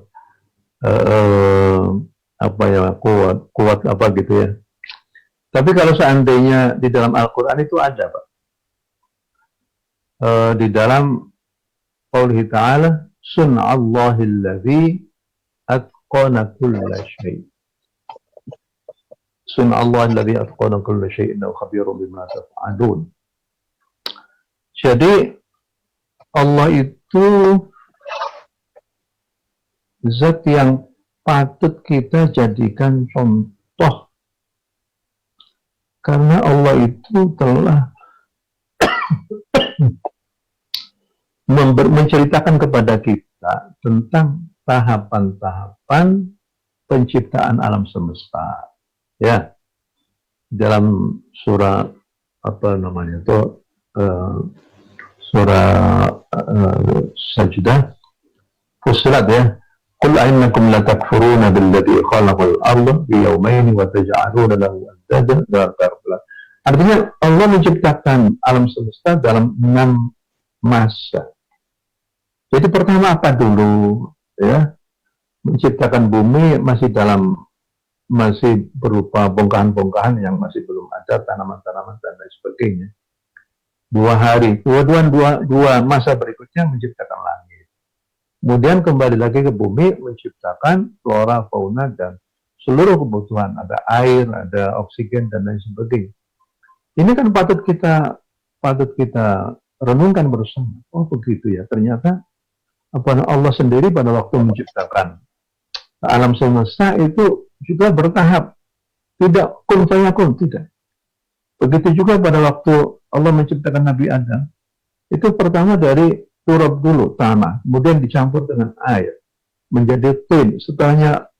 kuat apa gitu ya. Tapi kalau seandainya di dalam Al-Quran itu ada Pak, di dalam Qaulihi Ta'ala, Sun'allahilladzi atqana kulla syai'. Sun'allahilladzi atqana kulla syai' innahu khabirun bima taf'alun. Jadi Allah itu zat yang patut kita jadikan contoh, karena Allah itu telah menceritakan kepada kita tentang tahapan-tahapan penciptaan alam semesta. Ya, dalam surah surah Sajdah, Fussilat ya. Qul a'innakum latakfuruna billadzi khalaqal arda bi yawmayn wa taj'aluna lahu andadan. Artinya Allah menciptakan alam semesta dalam 6 masa. Jadi pertama apa dulu? Ya, menciptakan bumi masih berupa bongkahan-bongkahan yang masih belum ada, tanaman-tanaman dan lain sebagainya. 2 hari, dua masa berikutnya menciptakan langit. Kemudian kembali lagi ke bumi, menciptakan flora, fauna, dan seluruh kebutuhan. Ada air, ada oksigen, dan lain sebagainya. Ini kan patut kita renungkan bersama. Oh begitu ya, ternyata Allah sendiri pada waktu menciptakan alam semesta itu juga bertahap, tidak kun fayakun, tidak. Begitu juga pada waktu Allah menciptakan Nabi Adam, itu pertama dari turab dulu, tanah, kemudian dicampur dengan air, menjadi tin, setelahnya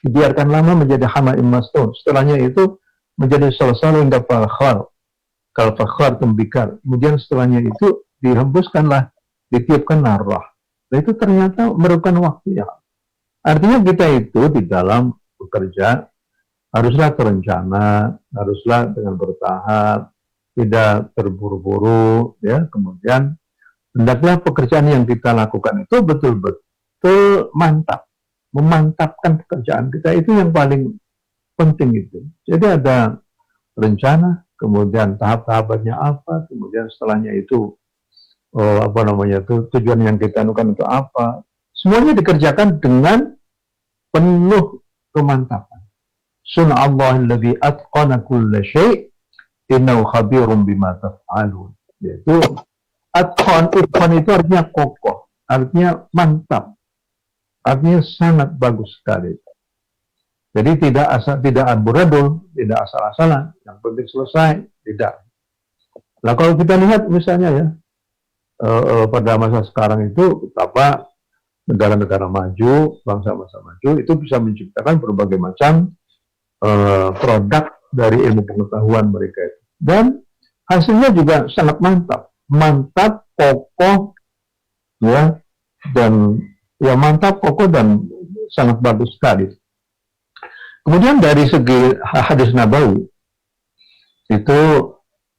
dibiarkan lama menjadi hama'im masnun, setelahnya itu menjadi salsal hingga kalfakhar tembikar, kemudian setelahnya itu dihembuskanlah, ditiupkanlah roh. Nah, itu ternyata memerlukan waktu ya. Artinya kita itu di dalam bekerja haruslah terencana, haruslah dengan bertahap, tidak terburu-buru, ya. Kemudian hendaklah pekerjaan yang kita lakukan itu betul-betul mantap, memantapkan pekerjaan kita itu yang paling penting itu. Jadi ada rencana, kemudian tahap-tahapannya apa, kemudian setelahnya itu tujuan yang kita lakukan itu apa. Semuanya dikerjakan dengan penuh kemantapan. Sun'allahu alladhi atqana kulla syai' innahu khabirum bima taf'alun. Yaitu atqan itu artinya kokoh, artinya mantap, artinya sangat bagus sekali. Jadi tidak amburadul, tidak asal-asalan, yang penting selesai, tidak. Nah kalau kita lihat misalnya ya, pada masa sekarang itu betapa negara-negara maju, bangsa-bangsa maju itu bisa menciptakan berbagai macam produk dari ilmu pengetahuan mereka itu. Dan hasilnya juga sangat mantap, kokoh, ya, dan ya mantap, kokoh dan sangat bagus sekali. Kemudian dari segi hadis Nabawi itu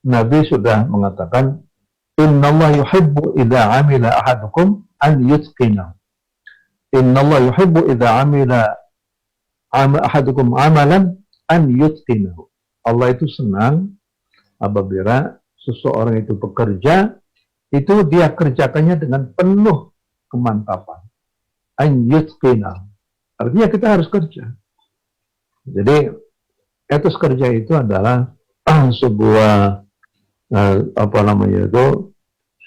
Nabi sudah mengatakan, Innallaha yuhibbu idza amila ahadukum an yutqina. Innallaha yuhibbu idza amila ahadukum amalan an yutqinahu. Allah itu senang apabila seseorang itu bekerja, itu dia kerjakannya dengan penuh kemantapan. An yutqinahu. Artinya kita harus kerja. Jadi etos kerja itu adalah sebuah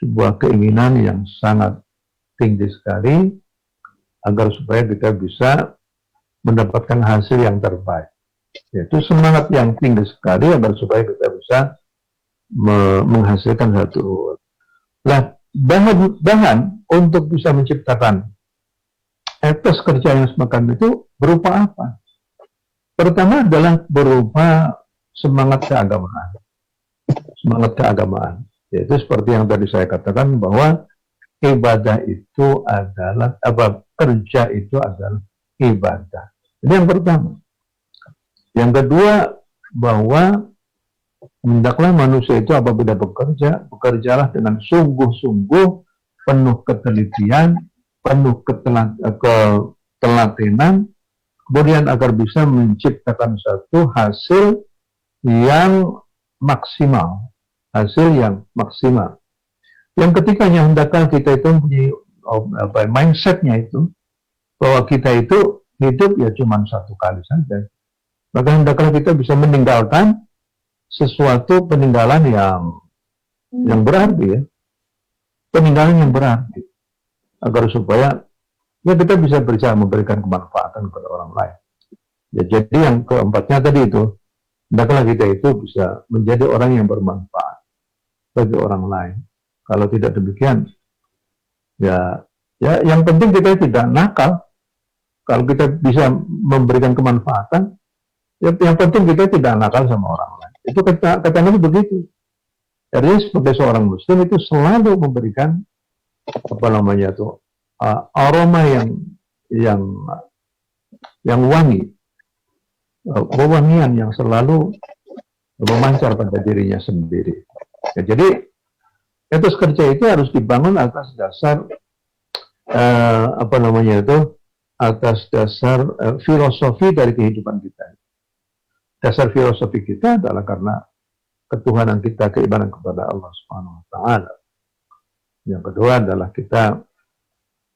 sebuah keinginan yang sangat tinggi sekali agar supaya kita bisa mendapatkan hasil yang terbaik. Yaitu semangat yang tinggi sekali agar supaya kita bisa menghasilkan satu. Nah, bahan untuk bisa menciptakan etos kerja yang semacam itu berupa apa? Pertama adalah berupa semangat keagamaan. Semangat keagamaan. Yaitu seperti yang tadi saya katakan bahwa ibadah itu adalah, kerja itu adalah ibadah. Ini yang pertama. Yang kedua, bahwa hendaklah manusia itu apabila bekerja, bekerjalah dengan sungguh-sungguh, penuh ketelitian, penuh ketelatenan, kemudian agar bisa menciptakan satu hasil yang maksimal. Hasil yang maksimal. Yang ketiganya, hendaklah kita itu mempunyai mindsetnya itu, bahwa kita itu hidup ya cuma satu kali saja. Maka hendaklah kita bisa meninggalkan sesuatu peninggalan yang berarti ya. Peninggalan yang berarti. Agar supaya ya kita bisa memberikan kemanfaatan kepada orang lain. Ya, jadi yang keempatnya tadi itu, hendaklah kita itu bisa menjadi orang yang bermanfaat bagi orang lain. Kalau tidak demikian, ya yang penting kita tidak nakal. Kalau kita bisa memberikan kemanfaatan, ya, yang penting kita tidak nakal sama orang lain. Itu kata Nabi begitu. Jadi sebagai seorang Muslim itu selalu memberikan aroma yang wangi, wewangian yang selalu memancar pada dirinya sendiri. Ya, jadi etos kerja itu harus dibangun atas dasar apa namanya itu, atas dasar filosofi dari kehidupan kita. Dasar filosofi kita adalah karena ketuhanan kita, keimanan kepada Allah Subhanahu wa taala. Yang kedua adalah kita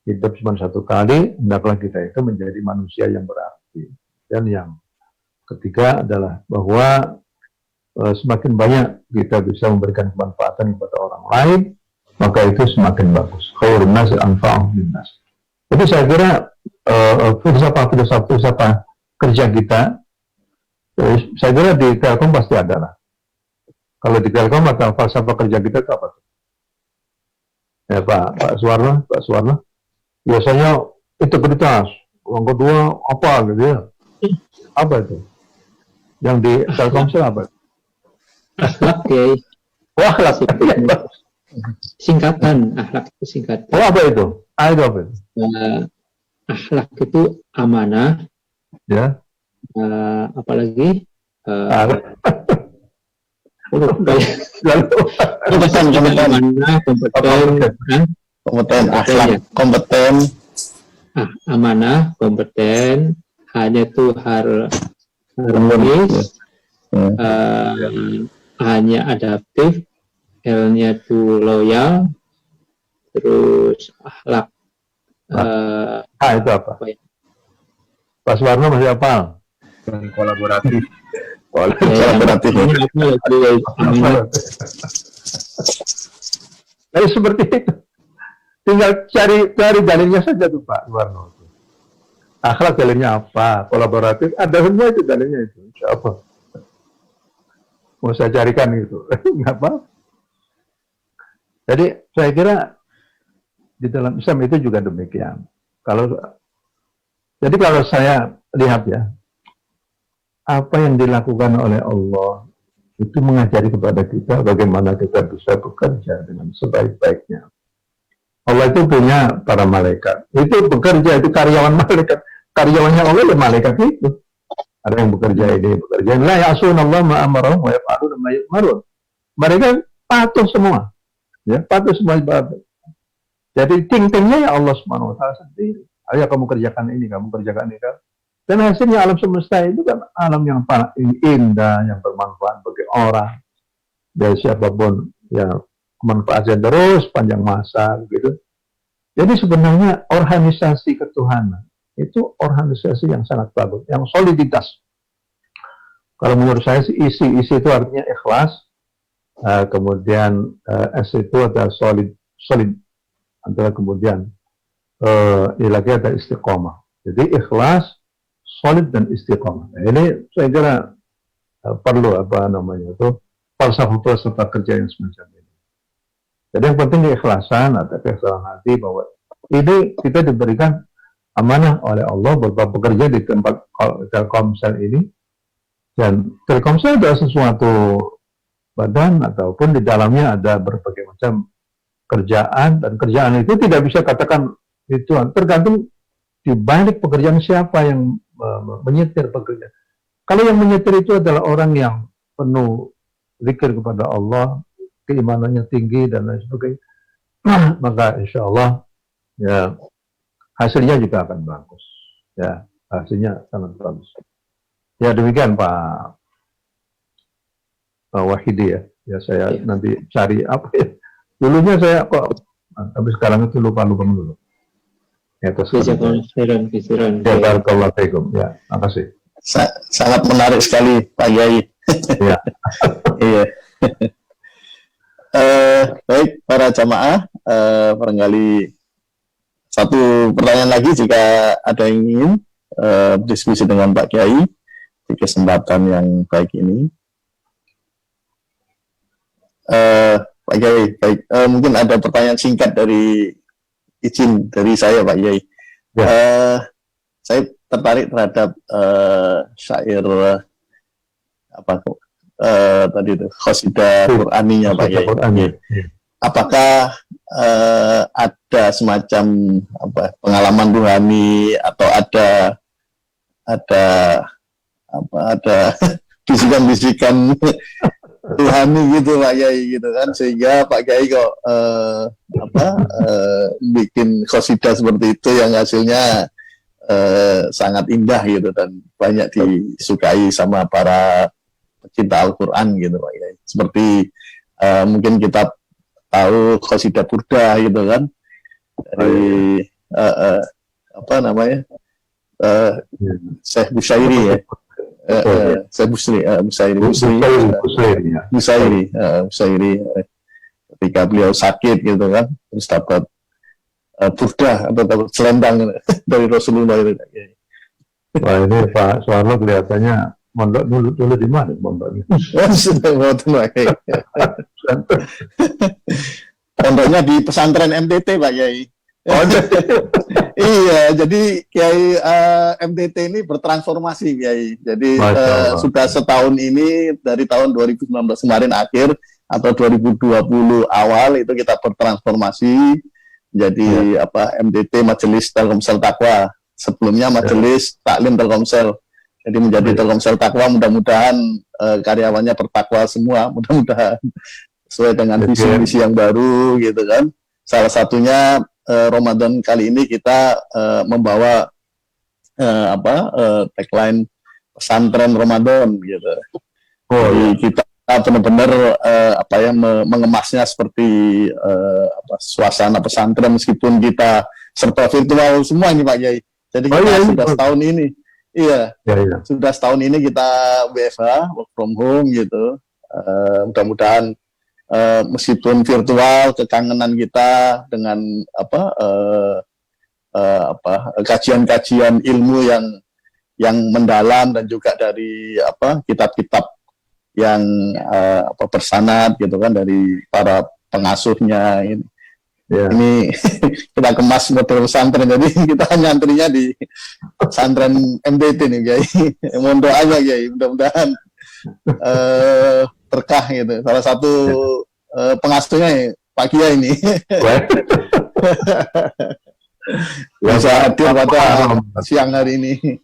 hidup cuma satu kali, hendaklah kita itu menjadi manusia yang berarti. Dan yang ketiga adalah bahwa semakin banyak kita bisa memberikan kemanfaatan kepada orang lain, maka itu semakin bagus. Khairun nas anfa'uhum linnas. Jadi saya kira filsafat kerja kita, saya kira di Telkom pasti ada lah. Kalau di Telkom atau falsafah kerja kita itu apa? Ya Pak Suwarno, biasanya integritas, yang kedua apa gitu ya? Apa itu? Yang di Telkomsel apa? Akhlak ya. Wah, akhlak. Singkatan, akhlak itu singkatan. Oh, apa itu? Itu apa itu? Akhlak itu amanah. Ya. Apalagi Kompeten, amanah, kompeten, akhlak, kompeten, amanah, kompeten, hanya itu harmonis, hanya adaptif, L-nya itu loyal, terus akhlak. Itu apa? Pak Suwarno masih hafal? kolaboratif. Kolaboratif. Jadi seperti itu. Tinggal cari dalilnya saja tuh Pak Suwarno. Akhlak dalilnya apa? Kolaboratif, ada semua itu dalilnya itu. Insya Allah. Mau saya carikan gitu. Nggak apa. Jadi saya kira di dalam Islam itu juga demikian. Jadi kalau saya lihat ya, apa yang dilakukan oleh Allah itu mengajari kepada kita bagaimana kita bisa bekerja dengan sebaik-baiknya. Allah itu punya para malaikat. Itu bekerja, itu karyawan malaikat. Karyawannya Allah adalah malaikat itu. Ada yang bekerja ini, bekerja ini. La ya'sunallah ma'amarahum wa yaf'aluna ma yu'marun. Mereka patuh semua. Ya, patuh semua ibadah. Jadi ting-tingnya ya Allah Subhanahu wa taala sendiri. Ayo kamu kerjakan ini, kamu kerjakan ini. Dan hasilnya alam semesta itu kan alam yang indah, yang bermanfaat bagi orang. Dari siapapun ya, manfaatnya terus panjang masa gitu. Jadi sebenarnya organisasi ketuhanan itu organisasi yang sangat bagus, yang soliditas. Kalau menurut saya sih isi itu artinya ikhlas. Kemudian S itu ada solid. Antara kemudian lagi ada istiqomah. Jadi ikhlas, solid dan istiqomah. Nah, ini saya kira perlu falsafah kerja yang semacam ini. Jadi yang penting keikhlasan atau keikhlasan hati bahwa ini kita diberikan amanah oleh Allah berupa bekerja di tempat Telkomsel ini, dan Telkomsel adalah sesuatu badan ataupun di dalamnya ada berbagai macam kerjaan, dan kerjaan itu tidak bisa katakan itu tergantung di balik pekerjaan siapa yang menyetir pekerjaan. Kalau yang menyetir itu adalah orang yang penuh zikir kepada Allah, keimanannya tinggi dan lain sebagainya, maka insya Allah ya hasilnya juga akan bagus. Ya, hasilnya sangat bagus. Ya demikian Pak Wahidi ya. Ya saya nanti cari apa ya. Dulunya saya kok, tapi sekarang itu lupa dulu. Ya, terus barakallahu fiikum. Ya, makasih. Sangat menarik sekali Pak Yai. Ya. Iya. Baik para jamaah, barangkali satu pertanyaan lagi jika ada yang ingin diskusi dengan Pak Kiai di kesempatan yang baik ini. Pak Kiai, baik. Mungkin ada pertanyaan singkat dari izin dari saya, Pak Kiai. Ya. Saya tertarik terhadap syair tadi itu qasidah Qur'aninya, Pak Kiai. Apakah ada semacam pengalaman ruhani atau ada bisikan-bisikan Tuhani gitu Pak Kiai gitu kan, sehingga Pak Kiai kok bikin qasidah seperti itu yang hasilnya sangat indah gitu dan banyak disukai sama para pecinta Al-Quran gitu Pak Kiai. Seperti mungkin kita tahu qasidah Burda gitu kan dari apa namanya Syekh Busyairi ya. Saya Busyairi ketika beliau sakit gitu kan, terus dapat burdah atau dapat selendang dari Rasulullah itu. Wah, ini Pak Suwarno kelihatannya mondok dulu di mana mondoknya? Pondoknya di pesantren MTT Pak Kiai. Iya, jadi Kiai MTT ini bertransformasi Kiai. Jadi sudah setahun ini dari tahun 2019 kemarin akhir atau 2020 awal itu kita bertransformasi jadi MTT Majelis Telkomsel Takwa. Sebelumnya Majelis Taklim Telkomsel. Jadi menjadi Telkomsel Takwa, mudah-mudahan karyawannya bertakwa semua, mudah-mudahan sesuai dengan visi-visi yang baru gitu kan. Salah satunya Ramadan kali ini kita membawa tagline pesantren Ramadan gitu. Jadi kita benar-benar mengemasnya seperti suasana pesantren meskipun kita serba virtual semua ini Pak Kiai. Jadi kita sudah setahun ini, sudah setahun ini kita WFH, work from home gitu. Mudah-mudahan meskipun virtual, kekangenan kita dengan kajian-kajian ilmu yang mendalam dan juga dari kitab-kitab yang bersanad gitu kan dari para pengasuhnya ini. Ini kita kemas model pesantren, jadi kita nyantrinya di pesantren MTT nih Kiai. Mohon doanya Kiai, mudah-mudahan berkah gitu. Salah satu pengasuhnya ya, Pak Kiai ini. Bisa hadir pada siang hari ini.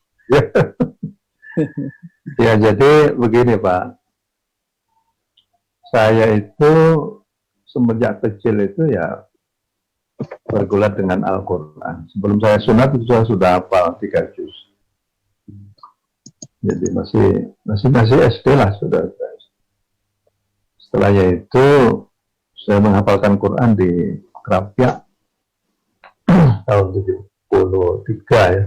Ya, jadi begini Pak. Saya itu semenjak kecil itu ya bergulat dengan Al-Quran. Sebelum saya sunat itu saya sudah hafal 3 juz. Jadi masih SD lah sudah. Setelahnya itu saya menghafalkan Quran di Krapyak tahun 73 ya.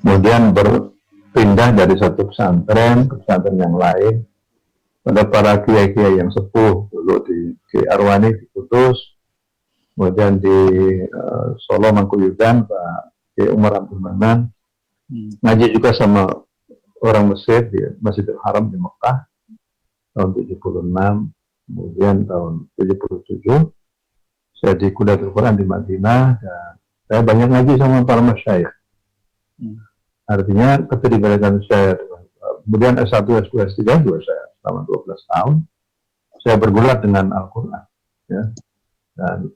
Kemudian berpindah dari satu pesantren ke pesantren yang lain. Pada para kiai-kiai yang sepuh dulu di Arwani di Kudus, kemudian di Solo Mangkuyudan Pak Kiai Umar Abdul Manan, ngaji juga sama orang Mesir di Masjidil Haram di Mekah tahun 76, kemudian tahun 77 saya di Kudatul Quran di Madinah dan saya banyak ngaji sama para masyayikh. Artinya keterlibatan saya kemudian S1, S2, S3 juga saya selama 12 tahun saya bergulat dengan Al-Quran ya. Dan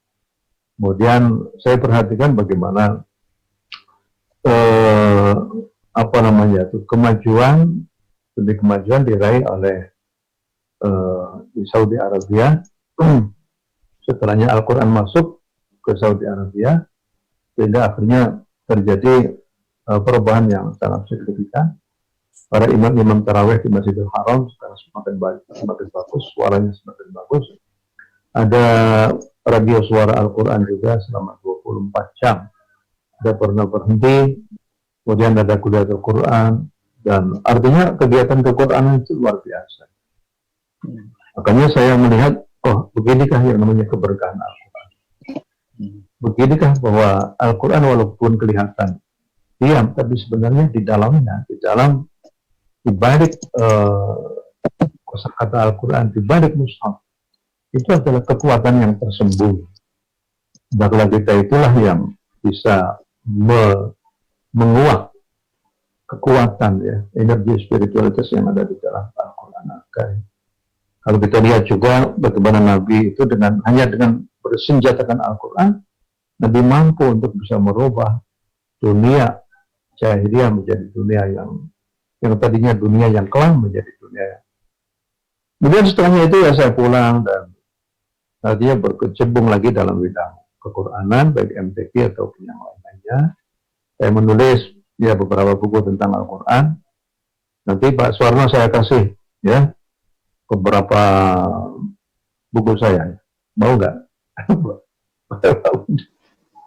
kemudian saya perhatikan bagaimana kemajuan diraih oleh di Saudi Arabia setelahnya Al-Quran masuk ke Saudi Arabia, sehingga akhirnya terjadi perubahan yang sangat signifikan. Para imam-imam tarawih di Masjidil Haram sekarang semakin bagus, suaranya semakin bagus. Ada radio suara Al-Quran juga selama 24 jam. Tidak pernah berhenti. Kemudian ada kuliatul Quran. Dan artinya kegiatan Al-Quran itu luar biasa. Makanya saya melihat, beginikah yang namanya keberkahan Al-Quran. Beginikah bahwa Al-Quran walaupun kelihatan diam, tapi sebenarnya di dalamnya, di balik kosakata Al-Quran, di balik mushaf, itu adalah kekuatan yang tersembunyi. Bahwa kita itulah yang bisa menguak kekuatan ya, energi spiritualitas yang ada di dalam Al-Quran Al-Karim. Kalau kita lihat juga bagaimana Nabi itu hanya dengan bersenjatakan Al-Quran, Nabi mampu untuk bisa merubah dunia jahiliyah menjadi dunia yang tadinya dunia yang kelam menjadi dunia Kemudian setelahnya itu ya saya pulang dan artinya berkecimpung lagi dalam bidang kequranan, baik MTQ ataupun yang lain-lainnya. Saya menulis ya beberapa buku tentang Al-Quran. Nanti Pak Suwarno saya kasih ya beberapa buku saya. Mau nggak?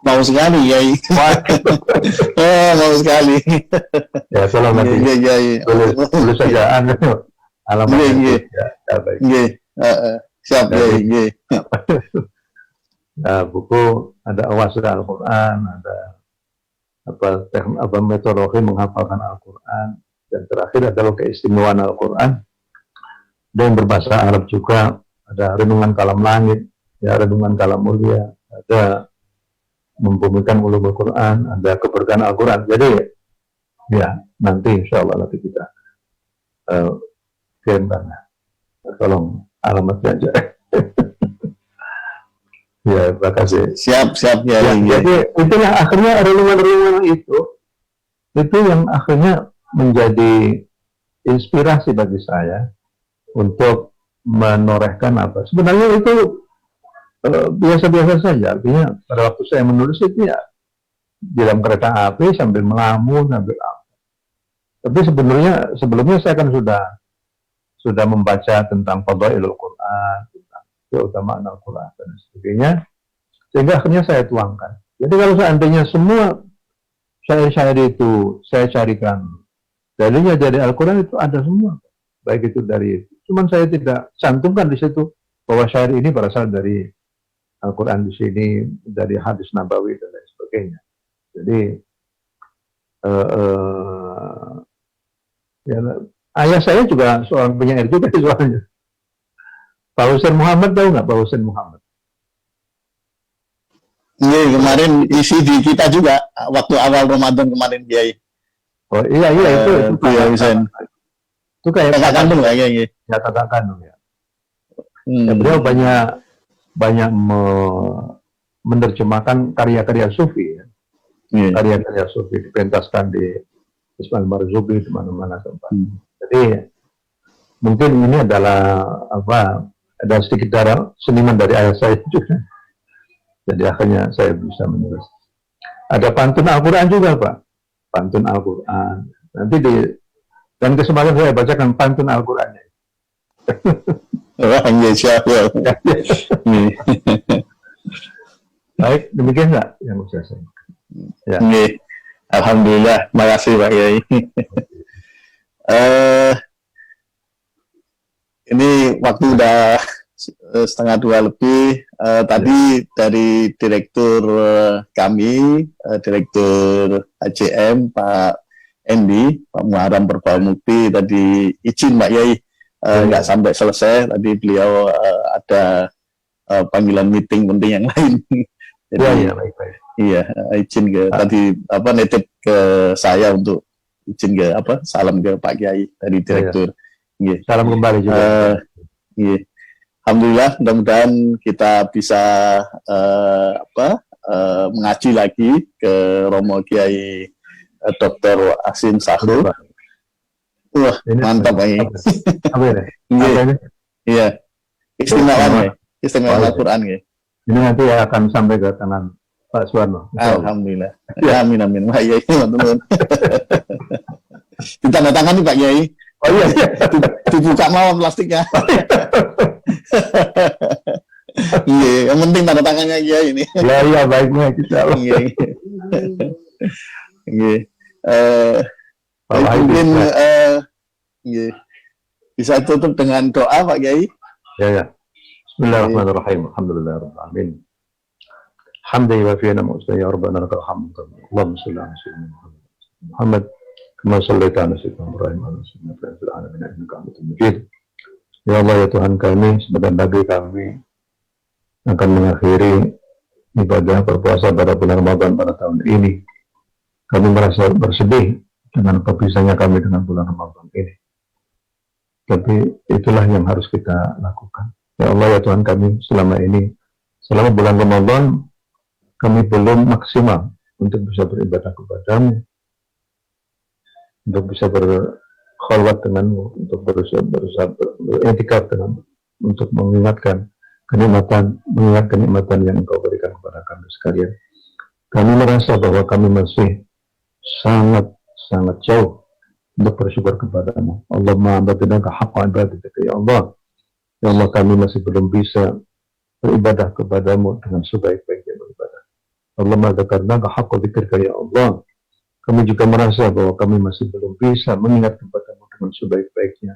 Mau sekali, Yai. Mau sekali. Ya tolong nanti Yai. tulis saja alamatnya. Nggih. Ya, baik. Nggih. Siap, Yai. Nggih. Nah, buku ada Awasra Al-Quran, ada apa metodologi menghafalkan Al-Quran, dan terakhir adalah keistimewaan Al-Quran. Dan berbahasa Arab juga ada renungan kalam langit, ya renungan kalam mulia, ada membumikan ulumul Quran, ada keberkahan Al-Quran. Jadi ya nanti insya Allah nanti kita kirimkan. Tolong alamatnya aja. Ya, terima kasih. Siap, Ya, Yai. jadi itulah akhirnya renungan-renungan itu yang akhirnya menjadi inspirasi bagi saya untuk menorehkan apa. Sebenarnya itu biasa-biasa saja. Artinya pada waktu saya menulis itu ya di dalam kereta api sambil melamun, sambil apa. Tapi sebenarnya sebelumnya saya kan sudah membaca tentang Fadailul Quran, tentang keutamaan Al-Quran dan sebagainya, sehingga akhirnya saya tuangkan. Jadi kalau seandainya semua syair-syair itu saya carikan dalilnya dari Al-Quran, itu ada semua, baik itu dari itu. Cuman saya tidak cantumkan di situ bahwa syair ini berasal dari Al-Quran di sini, dari hadis Nabawi dan lain sebagainya. Jadi ya, ayah saya juga seorang penyair juga soalnya. Pak Husain Muhammad, tahu nggak Pak Husain Muhammad? Iya, kemarin isi di kita juga waktu awal Ramadan kemarin, Kiai. Oh iya itu Kiai Husain. Itu kayak kakak kandung lah, Kiai. Ya kakak kandung ya. Ya, beliau banyak menerjemahkan karya-karya sufi ya. Karya-karya sufi dipentaskan di Ismail Marzuki di mana-mana tempat. Jadi mungkin ini adalah ada sedikit darah seniman dari ayah saya juga. Jadi akhirnya saya bisa menulis. Ada pantun Al-Quran juga, Pak. Pantun Al-Quran. Nanti dan kesempatan saya bacakan pantun Al-Qurannya. Wah, iya, siap ya. Baik, demikian nggak yang saya sampaikan? Ya. Alhamdulillah, makasih Pak Kiai. Ini waktu udah 1:30 lebih. Tadi dari direktur kami, direktur ACM Pak Endi, Pak Muharram Perbawamukti, tadi izin Pak Yai, nggak sampai selesai. Tadi beliau ada panggilan meeting penting yang lain. Jadi, baik. Iya, izin ke tadi nitip ke saya untuk izin ke salam ke Pak Kiai dari direktur. Iya. Salam kembali juga. Iya. Alhamdulillah, mudah-mudahan kita bisa mengaji lagi ke Romo Kiai Dr. Asim Sahrul. Wah, mantap Pak Kiai. Apa ini? Iya. Istimewa Al-Quran ya. Ini nanti akan sampai ke tangan Pak Suwarno. Alhamdulillah. Ya, amin. Pak Kiai, teman-teman. Ditandatangani Pak Kiai. Oh iya. Dibuka mawon plastiknya. Iya, yang penting tanda tangannya Kiai ini. Iya, baiknya kita. Iya. Mungkin bisa tutup dengan doa Pak Kiai. Ya. Bismillahirrahmanirrahim. Alhamdulillahirrahmanirrahim. Hamdan wa fiyana mu'ustaya rabbana lakal hamd. Allahumma salli ala sayyidina Muhammad. Kama sallaita ala sayyidina Ibrahim wa ala sayyidina Ibrahim fil alamin innaka Hamidum Majid. Ya Allah ya Tuhan kami, sebentar lagi kami akan mengakhiri ibadah berpuasa pada bulan Ramadan pada tahun ini. Kami merasa bersedih dengan perpisahannya kami dengan bulan Ramadan ini. Tapi itulah yang harus kita lakukan. Ya Allah ya Tuhan kami, selama bulan Ramadan kami belum maksimal untuk bisa beribadah kepadamu, untuk bisa khalwat denganmu, untuk berusaha beriktikaf denganmu, untuk mengingat kenikmatan yang Engkau berikan kepada kami sekalian. Kami merasa bahwa kami masih sangat jauh untuk bersyukur kepadamu. Allahumma abadinaka haqqa ibadatika ya Allah. Ya Allah, kami masih belum bisa beribadah kepadamu dengan sebaik-baiknya beribadah. Allahumma dzakarnaka haqqa dzikrika ya Allah. Kami juga merasa bahwa kami masih belum bisa mengingat kepadamu dengan sebaik-baiknya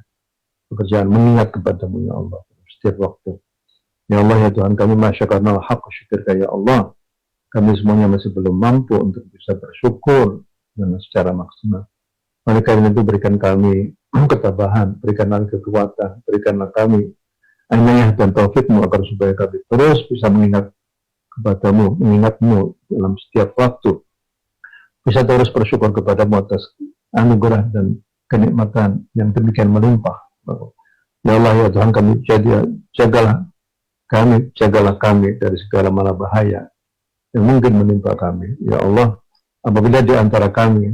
pekerjaan, mengingat kepadamu ya Allah setiap waktu. Ya Allah ya Tuhan kami, masyakarna haqqa syukrika ya Allah. Kami semuanya masih belum mampu untuk bisa bersyukur dengan secara maksimal. Oleh karena itu berikan kami ketabahan, berikanlah kekuatan, berikanlah kami inayah dan taufikmu agar supaya kami terus bisa mengingat kepadamu, mengingatmu dalam setiap waktu, bisa terus bersyukur kepadamu atas anugerah dan kenikmatan yang demikian melimpah. Ya Allah ya Tuhan kami, jagalah kami dari segala mala bahaya yang mungkin menimpa kami. Ya Allah, apabila di antara kami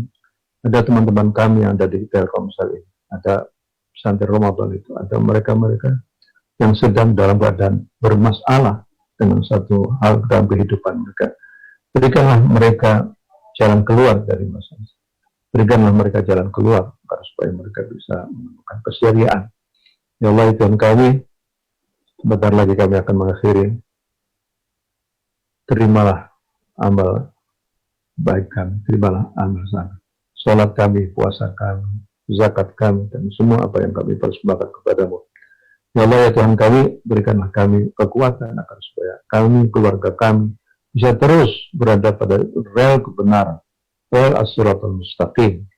ada teman-teman kami yang ada di Telkomsel ini, ada pesantren Ramadan itu, ada mereka-mereka yang sedang dalam keadaan bermasalah dengan satu hal dalam kehidupan mereka, berikanlah mereka jalan keluar dari masalah. Berikanlah mereka jalan keluar agar supaya mereka bisa menemukan kesyariatan. Ya Allah Tuhan kami, sebentar lagi kami akan mengakhiri. Terimalah amal baik kami, terimalah amal sana, salat kami, puasa kami, zakat kami, dan semua apa yang kami persembahkan kepadamu. Ya Allah ya Tuhan kami, berikanlah kami kekuatan agar supaya kami, keluarga kami, bisa terus berada pada rel kebenaran, rel as-siratal mustaqim.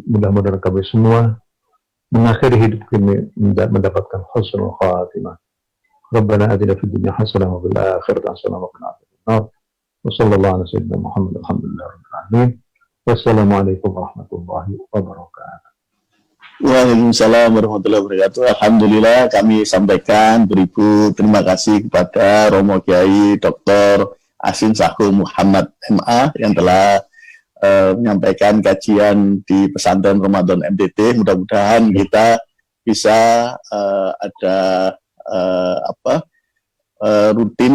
Mudah-mudahan kami semua mengakhiri hidup kami mendapatkan husnul khatimah. Rabbana atina fid dunya hasanah wa fil akhirati hasanah wa qina adzabannar. Wa sallallahu ala sayyidina Muhammad alhamdulillahirabbil alamin. Wassalamualaikum warahmatullahi wabarakatuh. Waalaikumsalam warahmatullahi wabarakatuh. Alhamdulillah kami sampaikan beribu terima kasih kepada Romo Kiai Dr. Asin Sahul Muhammad MA yang telah menyampaikan kajian di pesantren Ramadan MDT. Mudah-mudahan kita bisa ada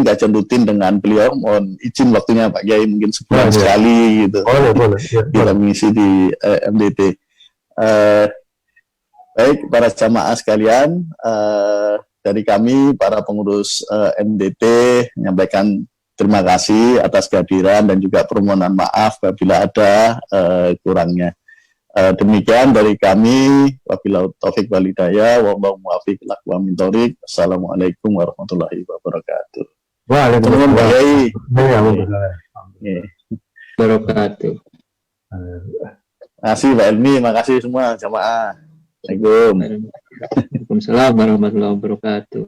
kajian rutin dengan beliau. Mohon izin waktunya Pak Kiai, mungkin sebulan sekali gitu. Boleh. Kita mengisi di MDT. Baik para jamaah sekalian, dari kami para pengurus MDT menyampaikan terima kasih atas kehadiran dan juga permohonan maaf apabila ada kurangnya. Demikian dari kami, wabillahi taufiq wal hidayah, wallahu muwaffiq ila aqwamit thoriq. Assalamualaikum warahmatullahi wabarakatuh. Waalaikumsalam. Wabarakatuh. Terima kasih Pak Elmi, makasih semua jamaah. Assalamualaikum. Waalaikumsalam warahmatullahi wabarakatuh.